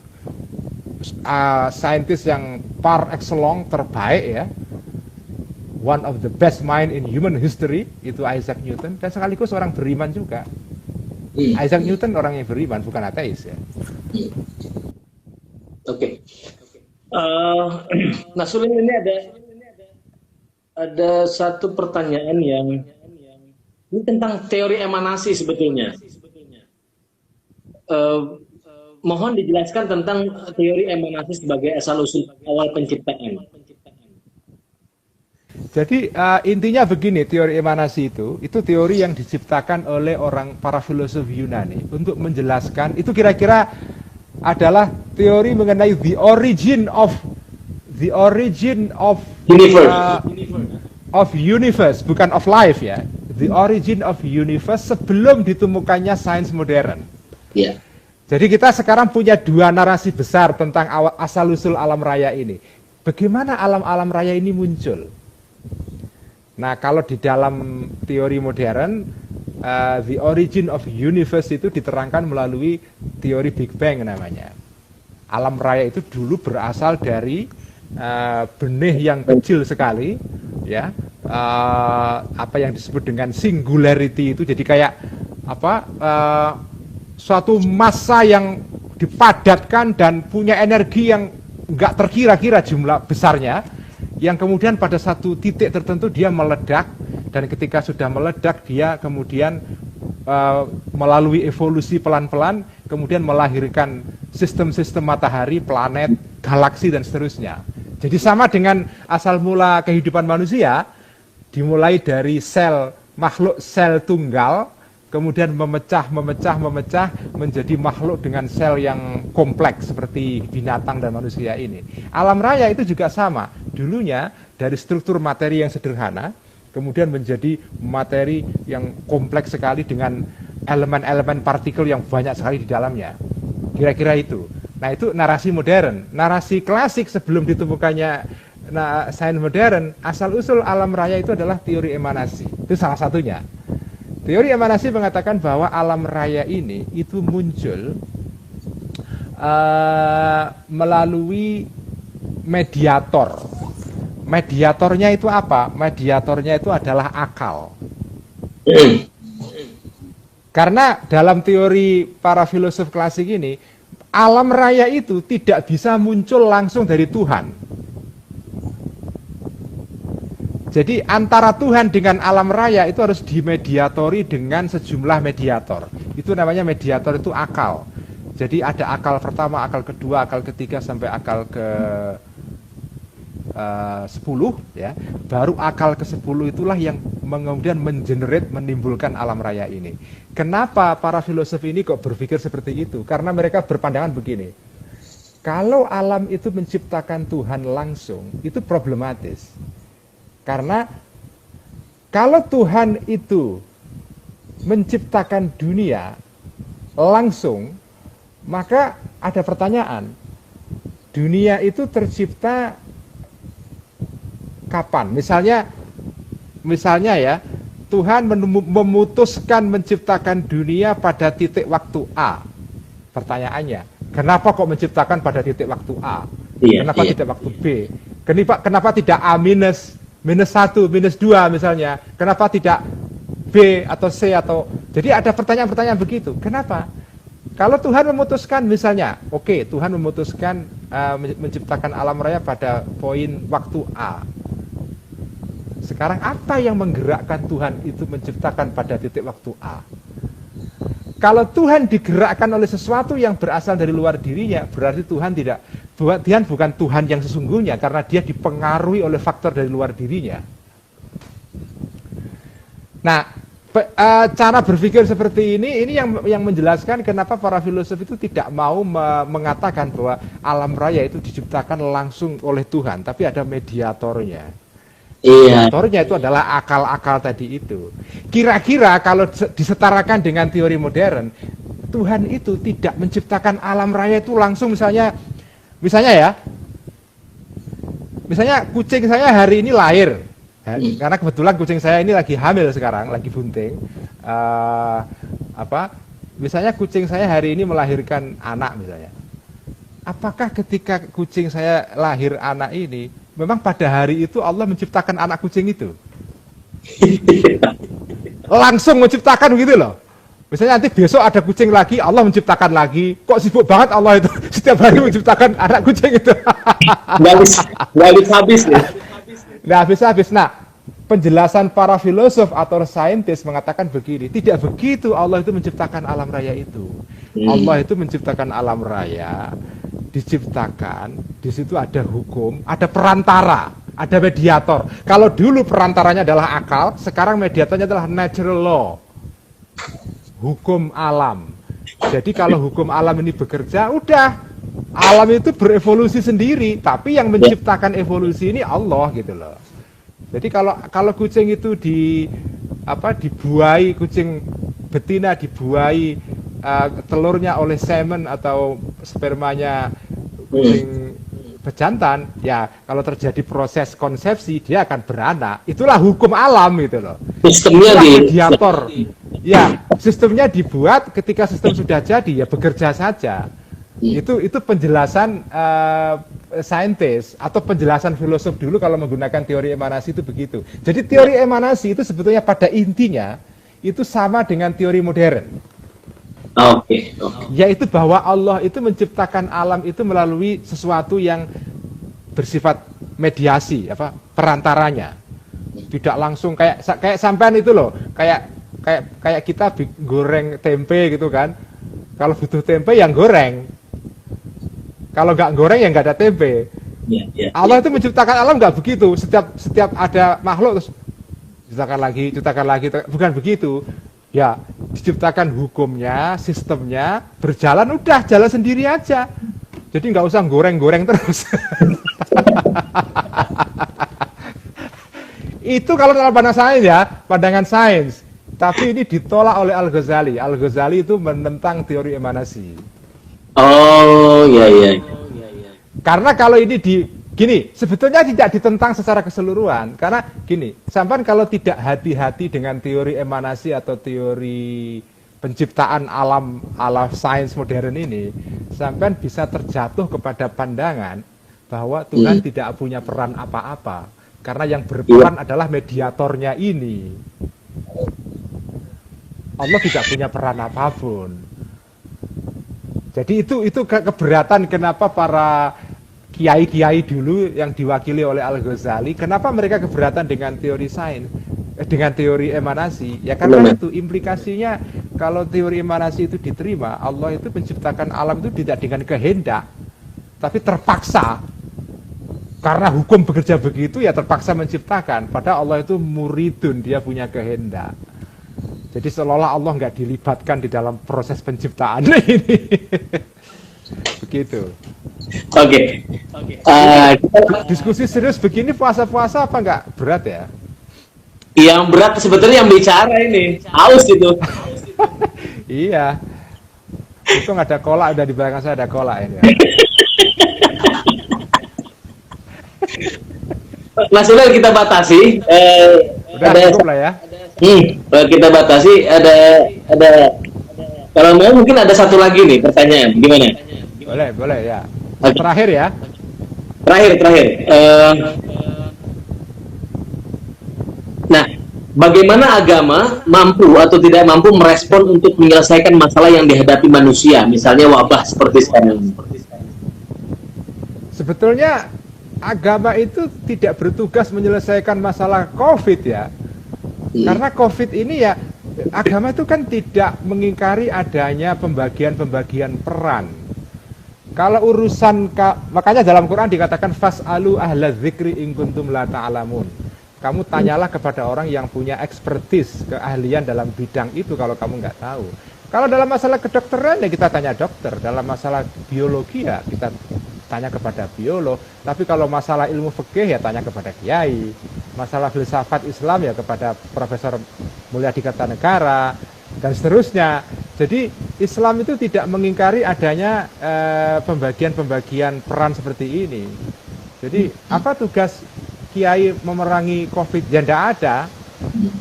saintis yang par excellence terbaik ya, one of the best mind in human history, itu Isaac Newton, dan sekaligus orang beriman juga. Isaac Newton orang yang beriman, bukan ateis ya. Oke. Nah, Sulim, ini ada satu pertanyaan yang ini tentang teori emanasi sebetulnya. Mohon dijelaskan tentang teori emanasi sebagai asal-usul awal penciptaan. Jadi intinya begini, teori emanasi itu teori yang diciptakan oleh para filosof Yunani untuk menjelaskan, itu kira-kira adalah teori mengenai the origin of universe, bukan of life ya. The origin of universe sebelum ditemukannya sains modern. Yeah. Jadi kita sekarang punya dua narasi besar tentang asal-usul alam raya ini. bagaimana alam-alam raya ini muncul? Nah, kalau di dalam teori modern, the origin of universe itu diterangkan melalui teori Big Bang namanya. Alam raya itu dulu berasal dari benih yang kecil sekali, ya, apa yang disebut dengan singularity itu, jadi kayak suatu massa yang dipadatkan dan punya energi yang nggak terkira-kira jumlah besarnya, yang kemudian pada satu titik tertentu dia meledak, dan ketika sudah meledak dia kemudian melalui evolusi pelan-pelan kemudian melahirkan sistem-sistem matahari, planet, galaksi dan seterusnya. Jadi sama dengan asal mula kehidupan manusia, dimulai dari sel, makhluk sel tunggal, kemudian memecah menjadi makhluk dengan sel yang kompleks seperti binatang dan manusia ini. Alam raya itu juga sama. Dulunya dari struktur materi yang sederhana, kemudian menjadi materi yang kompleks sekali dengan elemen-elemen partikel yang banyak sekali di dalamnya. Kira-kira itu. Nah, itu narasi modern. Narasi klasik sebelum ditemukannya sains modern, asal-usul alam raya itu adalah teori emanasi. Itu salah satunya. Teori emanasi mengatakan bahwa alam raya ini itu muncul melalui mediator. Mediatornya itu apa? Mediatornya itu adalah akal. Karena dalam teori para filosof klasik ini, alam raya itu tidak bisa muncul langsung dari Tuhan. Jadi antara Tuhan dengan alam raya itu harus dimediatori dengan sejumlah mediator. Itu namanya mediator, itu akal. Jadi ada akal pertama, akal kedua, akal ketiga sampai akal ke 10 ya. Baru akal ke-10 itulah yang kemudian menimbulkan alam raya ini. Kenapa para filosof ini kok berpikir seperti itu? Karena mereka berpandangan begini. Kalau alam itu menciptakan Tuhan langsung, itu problematis. Karena kalau Tuhan itu menciptakan dunia langsung, maka ada pertanyaan. Dunia itu tercipta kapan? Misalnya ya, Tuhan memutuskan menciptakan dunia pada titik waktu A. Pertanyaannya, kenapa kok menciptakan pada titik waktu A? Kenapa tidak waktu B? Kenapa tidak A minus 1, minus 2 misalnya? Kenapa tidak B atau C atau... Jadi ada pertanyaan-pertanyaan begitu. Kenapa? Kalau Tuhan memutuskan misalnya, oke, Tuhan memutuskan menciptakan alam raya pada poin waktu A. Sekarang apa yang menggerakkan Tuhan itu menciptakan pada titik waktu A? Kalau Tuhan digerakkan oleh sesuatu yang berasal dari luar dirinya, berarti Tuhan bukan Tuhan yang sesungguhnya, karena dia dipengaruhi oleh faktor dari luar dirinya. Nah, cara berpikir seperti ini yang menjelaskan kenapa para filosof itu tidak mau mengatakan bahwa alam raya itu diciptakan langsung oleh Tuhan, tapi ada mediatornya. Mediatornya itu adalah akal-akal tadi itu. Kira-kira kalau disetarakan dengan teori modern, Tuhan itu tidak menciptakan alam raya itu langsung, misalnya kucing saya hari ini lahir, karena kebetulan kucing saya ini lagi hamil sekarang, lagi bunting. Misalnya kucing saya hari ini melahirkan anak misalnya. Apakah ketika kucing saya lahir anak ini, memang pada hari itu Allah menciptakan anak kucing itu? Langsung menciptakan gitu loh. Misalnya nanti besok ada kucing lagi, Allah menciptakan lagi. Kok sibuk banget Allah itu setiap hari menciptakan anak kucing itu? Nggak habis ya. Nggak habis-habis. Nah, penjelasan para filosof atau saintis mengatakan begini, tidak begitu Allah itu menciptakan alam raya itu. Allah itu menciptakan alam raya, diciptakan, di situ ada hukum, ada perantara, ada mediator. Kalau dulu perantaranya adalah akal, sekarang mediatornya adalah natural law, hukum alam. Jadi kalau hukum alam ini bekerja, udah, alam itu berevolusi sendiri, tapi yang menciptakan evolusi ini Allah gitu loh. Jadi kalau kucing itu dibuai, kucing betina dibuai telurnya oleh semen atau spermanya kucing bejantan, ya kalau terjadi proses konsepsi dia akan beranak. Itulah hukum alam itu loh. Sistemnya Itulah di mediator. Ya, sistemnya dibuat ketika sistem sudah jadi ya bekerja saja. Itu penjelasan saintis atau penjelasan filosof dulu kalau menggunakan teori emanasi itu begitu. Jadi teori emanasi itu sebetulnya pada intinya itu sama dengan teori modern. Oke. Yaitu bahwa Allah itu menciptakan alam itu melalui sesuatu yang bersifat mediasi, perantaranya. Tidak langsung kayak sampean itu loh, kayak kita goreng tempe gitu kan. Kalau butuh tempe yang goreng. Kalau nggak goreng ya nggak ada tempe. Allah itu menciptakan alam nggak begitu. Setiap ada makhluk terus ciptakan lagi, bukan begitu. Ya, diciptakan hukumnya, sistemnya, berjalan udah jalan sendiri aja. Jadi nggak usah goreng-goreng terus. Itu kalau dalam pandangan sains. Tapi ini ditolak oleh Al-Ghazali. Al-Ghazali itu menentang teori emanasi. Oh, iya. Karena kalau ini gini, sebetulnya tidak ditentang secara keseluruhan. Karena gini, sampai kalau tidak hati-hati dengan teori emanasi atau teori penciptaan alam ala sains modern ini, sampai bisa terjatuh kepada pandangan bahwa Tuhan tidak punya peran apa-apa. Karena yang berperan adalah mediatornya ini. Allah tidak punya peran apapun. Jadi itu keberatan kenapa para kiai-kiai dulu yang diwakili oleh Al-Ghazali, kenapa mereka keberatan dengan teori sains, dengan teori emanasi? Ya karena itu implikasinya kalau teori emanasi itu diterima, Allah itu menciptakan alam itu tidak dengan kehendak, tapi terpaksa. Karena hukum bekerja begitu ya terpaksa menciptakan. Padahal Allah itu muridun, dia punya kehendak. Jadi seolah-olah Allah nggak dilibatkan di dalam proses penciptaan ini. Begitu. Oke. Diskusi serius begini puasa-puasa apa nggak berat ya? Yang berat sebetulnya yang bicara ini. Haus itu. Iya. Itu nggak ada kolak, udah di belakang saya ada kolak ini. Mas Ulil kita batasi. Udah cukup lah ya. Kita batasi ada kalau mau mungkin ada satu lagi nih pertanyaan, gimana? Boleh ya. Terakhir ya. Terakhir. Nah, bagaimana agama mampu atau tidak mampu merespon untuk menyelesaikan masalah yang dihadapi manusia, misalnya wabah seperti sekarang? Sebetulnya agama itu tidak bertugas menyelesaikan masalah COVID ya. Karena COVID ini ya, agama itu kan tidak mengingkari adanya pembagian peran. Kalau urusan, makanya dalam Quran dikatakan fas'alu ahla dzikri in kuntum la ta'lamun. Kamu tanyalah kepada orang yang punya expertise, keahlian dalam bidang itu kalau kamu nggak tahu. Kalau dalam masalah kedokteran ya kita tanya dokter, dalam masalah biologi ya kita tanya kepada biolog, tapi kalau masalah ilmu fikih ya tanya kepada kiai, masalah filsafat Islam ya kepada Profesor Mulyadi Kertanegara, dan seterusnya. Jadi Islam itu tidak mengingkari adanya pembagian peran seperti ini. Jadi apa tugas kiai memerangi COVID? Ya tidak ada.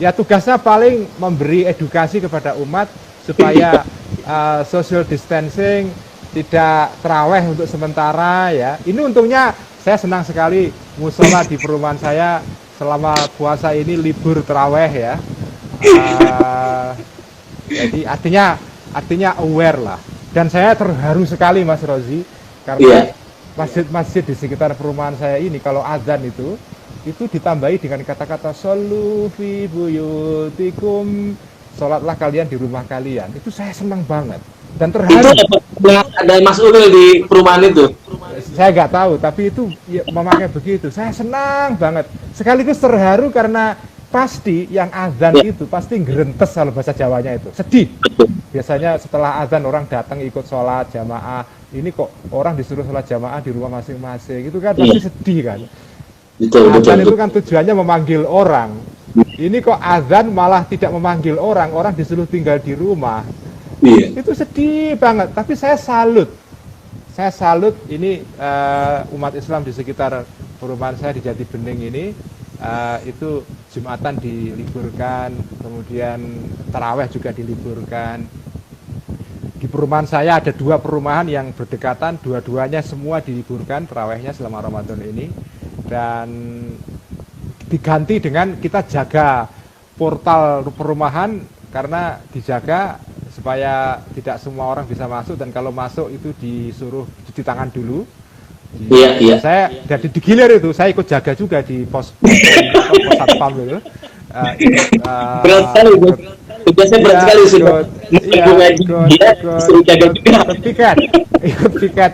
Ya tugasnya paling memberi edukasi kepada umat supaya social distancing, tidak terawih untuk sementara ya. Ini untungnya saya senang sekali musola di perumahan saya selama puasa ini libur terawih ya. Jadi artinya aware lah. Dan saya terharu sekali Mas Rozi karena masjid-masjid di sekitar perumahan saya ini kalau azan itu ditambahi dengan kata-kata shollu fi buyutikum, sholatlah kalian di rumah kalian. Itu saya senang banget dan terharu. Ada Mas Ulil di perumahan itu? Saya nggak tahu, tapi itu ya, memakai begitu. Saya senang banget. Sekaligus terharu karena pasti yang azan itu pasti ngerentes kalau bahasa Jawanya itu. Sedih. Biasanya setelah azan orang datang ikut sholat jamaah. Ini kok orang disuruh sholat jamaah di rumah masing-masing. Itu kan pasti sedih kan. Azan itu kan tujuannya memanggil orang. Ini kok azan malah tidak memanggil orang disuruh tinggal di rumah. Itu sedih banget, tapi saya salut saya salut ini umat Islam di sekitar perumahan saya di Jati Bening ini itu Jumatan diliburkan, kemudian taraweh juga diliburkan. Di perumahan saya ada 2 perumahan yang berdekatan, dua-duanya semua diliburkan tarawehnya selama Ramadan ini, dan diganti dengan kita jaga portal perumahan karena dijaga supaya tidak semua orang bisa masuk, dan kalau masuk itu disuruh cuci tangan dulu. Iya. Saya dari digilir itu, saya ikut jaga juga di pos satpam itu. Berat sekali, tugasnya berat sekali sudah. Ikut piket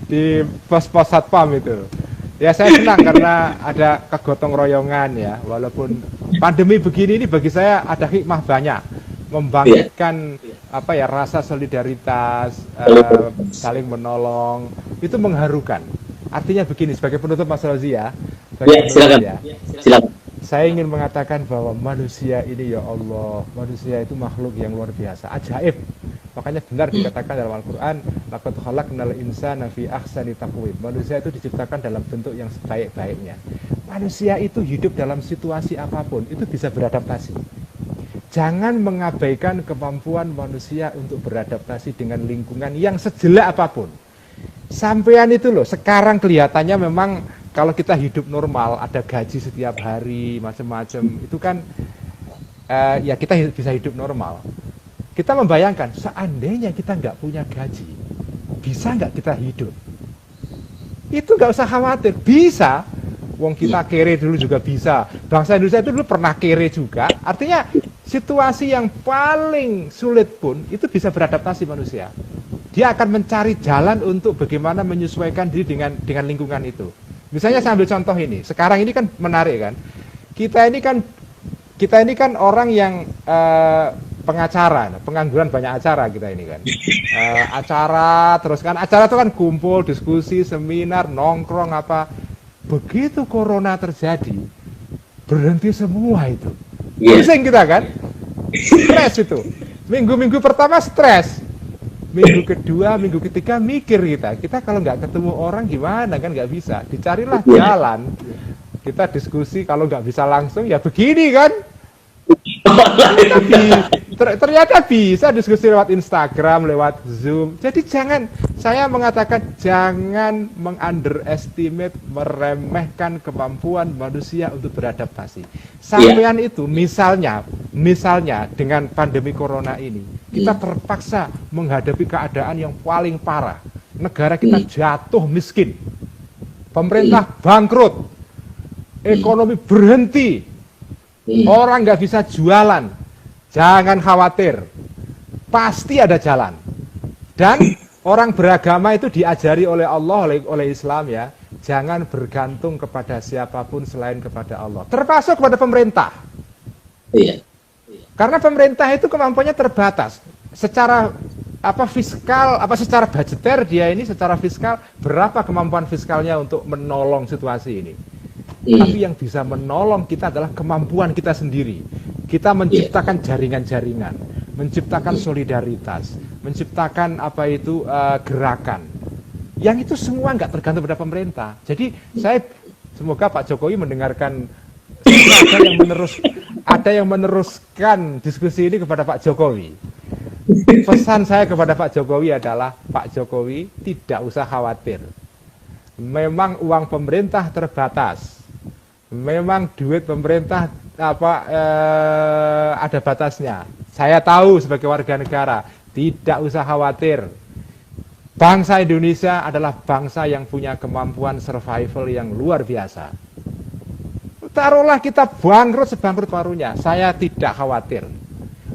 di pos satpam itu. Ya saya senang karena ada kegotong royongan ya, walaupun pandemi begini ini bagi saya ada hikmah banyak, membangkitkan rasa solidaritas, saling menolong, itu mengharukan. Artinya begini, sebagai penutup Mas Rozi ya, silakan. Saya ingin mengatakan bahwa manusia ini, ya Allah, manusia itu makhluk yang luar biasa, ajaib. Makanya benar dikatakan dalam Al-Quran, laqad khalaqnal insana fi ahsani taqwim. Manusia itu diciptakan dalam bentuk yang sebaik-baiknya. Manusia itu hidup dalam situasi apapun, itu bisa beradaptasi. Jangan mengabaikan kemampuan manusia untuk beradaptasi dengan lingkungan yang sejelek apapun. Sampean itu loh, sekarang kelihatannya memang kalau kita hidup normal, ada gaji setiap hari, macam-macam, itu kan ya kita bisa hidup normal. Kita membayangkan, seandainya kita nggak punya gaji, bisa nggak kita hidup? Itu nggak usah khawatir, bisa. Wong kita kere dulu juga bisa. Bangsa Indonesia itu dulu pernah kere juga. Artinya situasi yang paling sulit pun itu bisa beradaptasi manusia. Dia akan mencari jalan untuk bagaimana menyesuaikan diri dengan lingkungan itu. Misalnya saya ambil contoh ini. Sekarang ini kan menarik kan. Kita ini kan orang yang pengacara, pengangguran banyak acara kita ini kan. Acara itu kan kumpul, diskusi, seminar, nongkrong apa. Begitu corona terjadi, berhenti semua itu. Pusing kita kan? Stres itu. Minggu-minggu pertama stres. Minggu kedua, minggu ketiga mikir kita kalau nggak ketemu orang gimana kan, nggak bisa. Dicarilah jalan. Kita diskusi, kalau nggak bisa langsung ya begini kan. Ternyata bisa diskusi lewat Instagram, lewat Zoom. Jadi saya mengatakan jangan mengunderestimate, meremehkan kemampuan manusia untuk beradaptasi. Sampean itu misalnya dengan pandemi corona ini, kita terpaksa menghadapi keadaan yang paling parah. Negara kita jatuh miskin. Pemerintah bangkrut. Ekonomi berhenti. Orang nggak bisa jualan, jangan khawatir, pasti ada jalan. Dan orang beragama itu diajari oleh Allah, oleh Islam ya, jangan bergantung kepada siapapun selain kepada Allah, termasuk kepada pemerintah. Iya. Karena pemerintah itu kemampuannya terbatas. Secara fiskal, secara budgeter dia ini secara fiskal berapa kemampuan fiskalnya untuk menolong situasi ini? Tapi yang bisa menolong kita adalah kemampuan kita sendiri. Kita menciptakan jaringan-jaringan, menciptakan solidaritas, menciptakan gerakan. Yang itu semua nggak tergantung pada pemerintah. Jadi semoga Pak Jokowi mendengarkan, ada yang meneruskan diskusi ini kepada Pak Jokowi. Pesan saya kepada Pak Jokowi adalah, Pak Jokowi tidak usah khawatir. Memang uang pemerintah terbatas. Memang duit pemerintah ada batasnya. Saya tahu sebagai warga negara, tidak usah khawatir. Bangsa Indonesia adalah bangsa yang punya kemampuan survival yang luar biasa. Taruhlah kita bangkrut sebangkrut-bangkrutnya, saya tidak khawatir.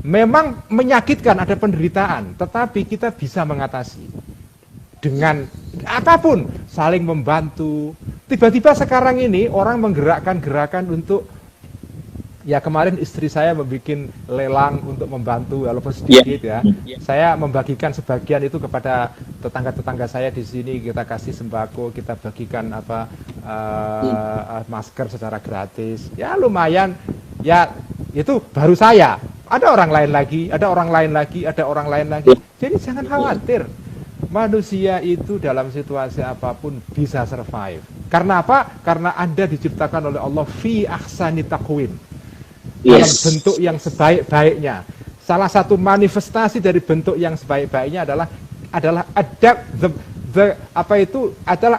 Memang menyakitkan, ada penderitaan, tetapi kita bisa mengatasi. Dengan apapun, saling membantu. Tiba-tiba sekarang ini orang menggerakkan gerakan untuk, ya kemarin istri saya membuat lelang untuk membantu walaupun sedikit ya. Saya membagikan sebagian itu kepada tetangga-tetangga saya di sini, kita kasih sembako, kita bagikan masker secara gratis. Ya lumayan. Ya itu baru saya. Ada orang lain lagi, ada orang lain lagi, ada orang lain lagi. Jadi jangan khawatir. Manusia itu dalam situasi apapun bisa survive. Karena apa? Karena Anda diciptakan oleh Allah fi ahsani taqwim. Dalam bentuk yang sebaik-baiknya. Salah satu manifestasi dari bentuk yang sebaik-baiknya adalah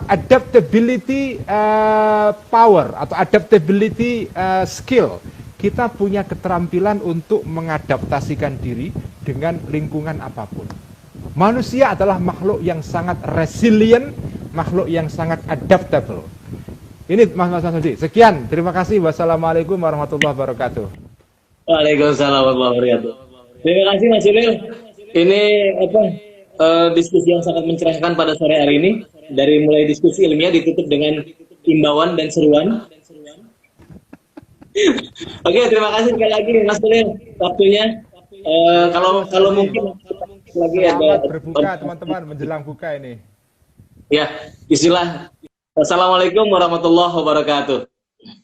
adaptability power atau adaptability skill. Kita punya keterampilan untuk mengadaptasikan diri dengan lingkungan apapun. Manusia adalah makhluk yang sangat resilient, makhluk yang sangat adaptable. Ini Mas Sudi. Sekian, terima kasih. Wassalamualaikum warahmatullahi wabarakatuh. Waalaikumsalam warahmatullahi wabarakatuh. Terima kasih Mas Yunil. Ini diskusi yang sangat mencerahkan pada sore hari ini. Dari mulai diskusi ilmiah ditutup dengan imbauan dan seruan. Oke, terima kasih sekali lagi Mas Yunil waktunya. Kalau mungkin lagi selamat berbuka teman-teman, menjelang buka ini. Ya, istilah. Assalamualaikum warahmatullahi wabarakatuh.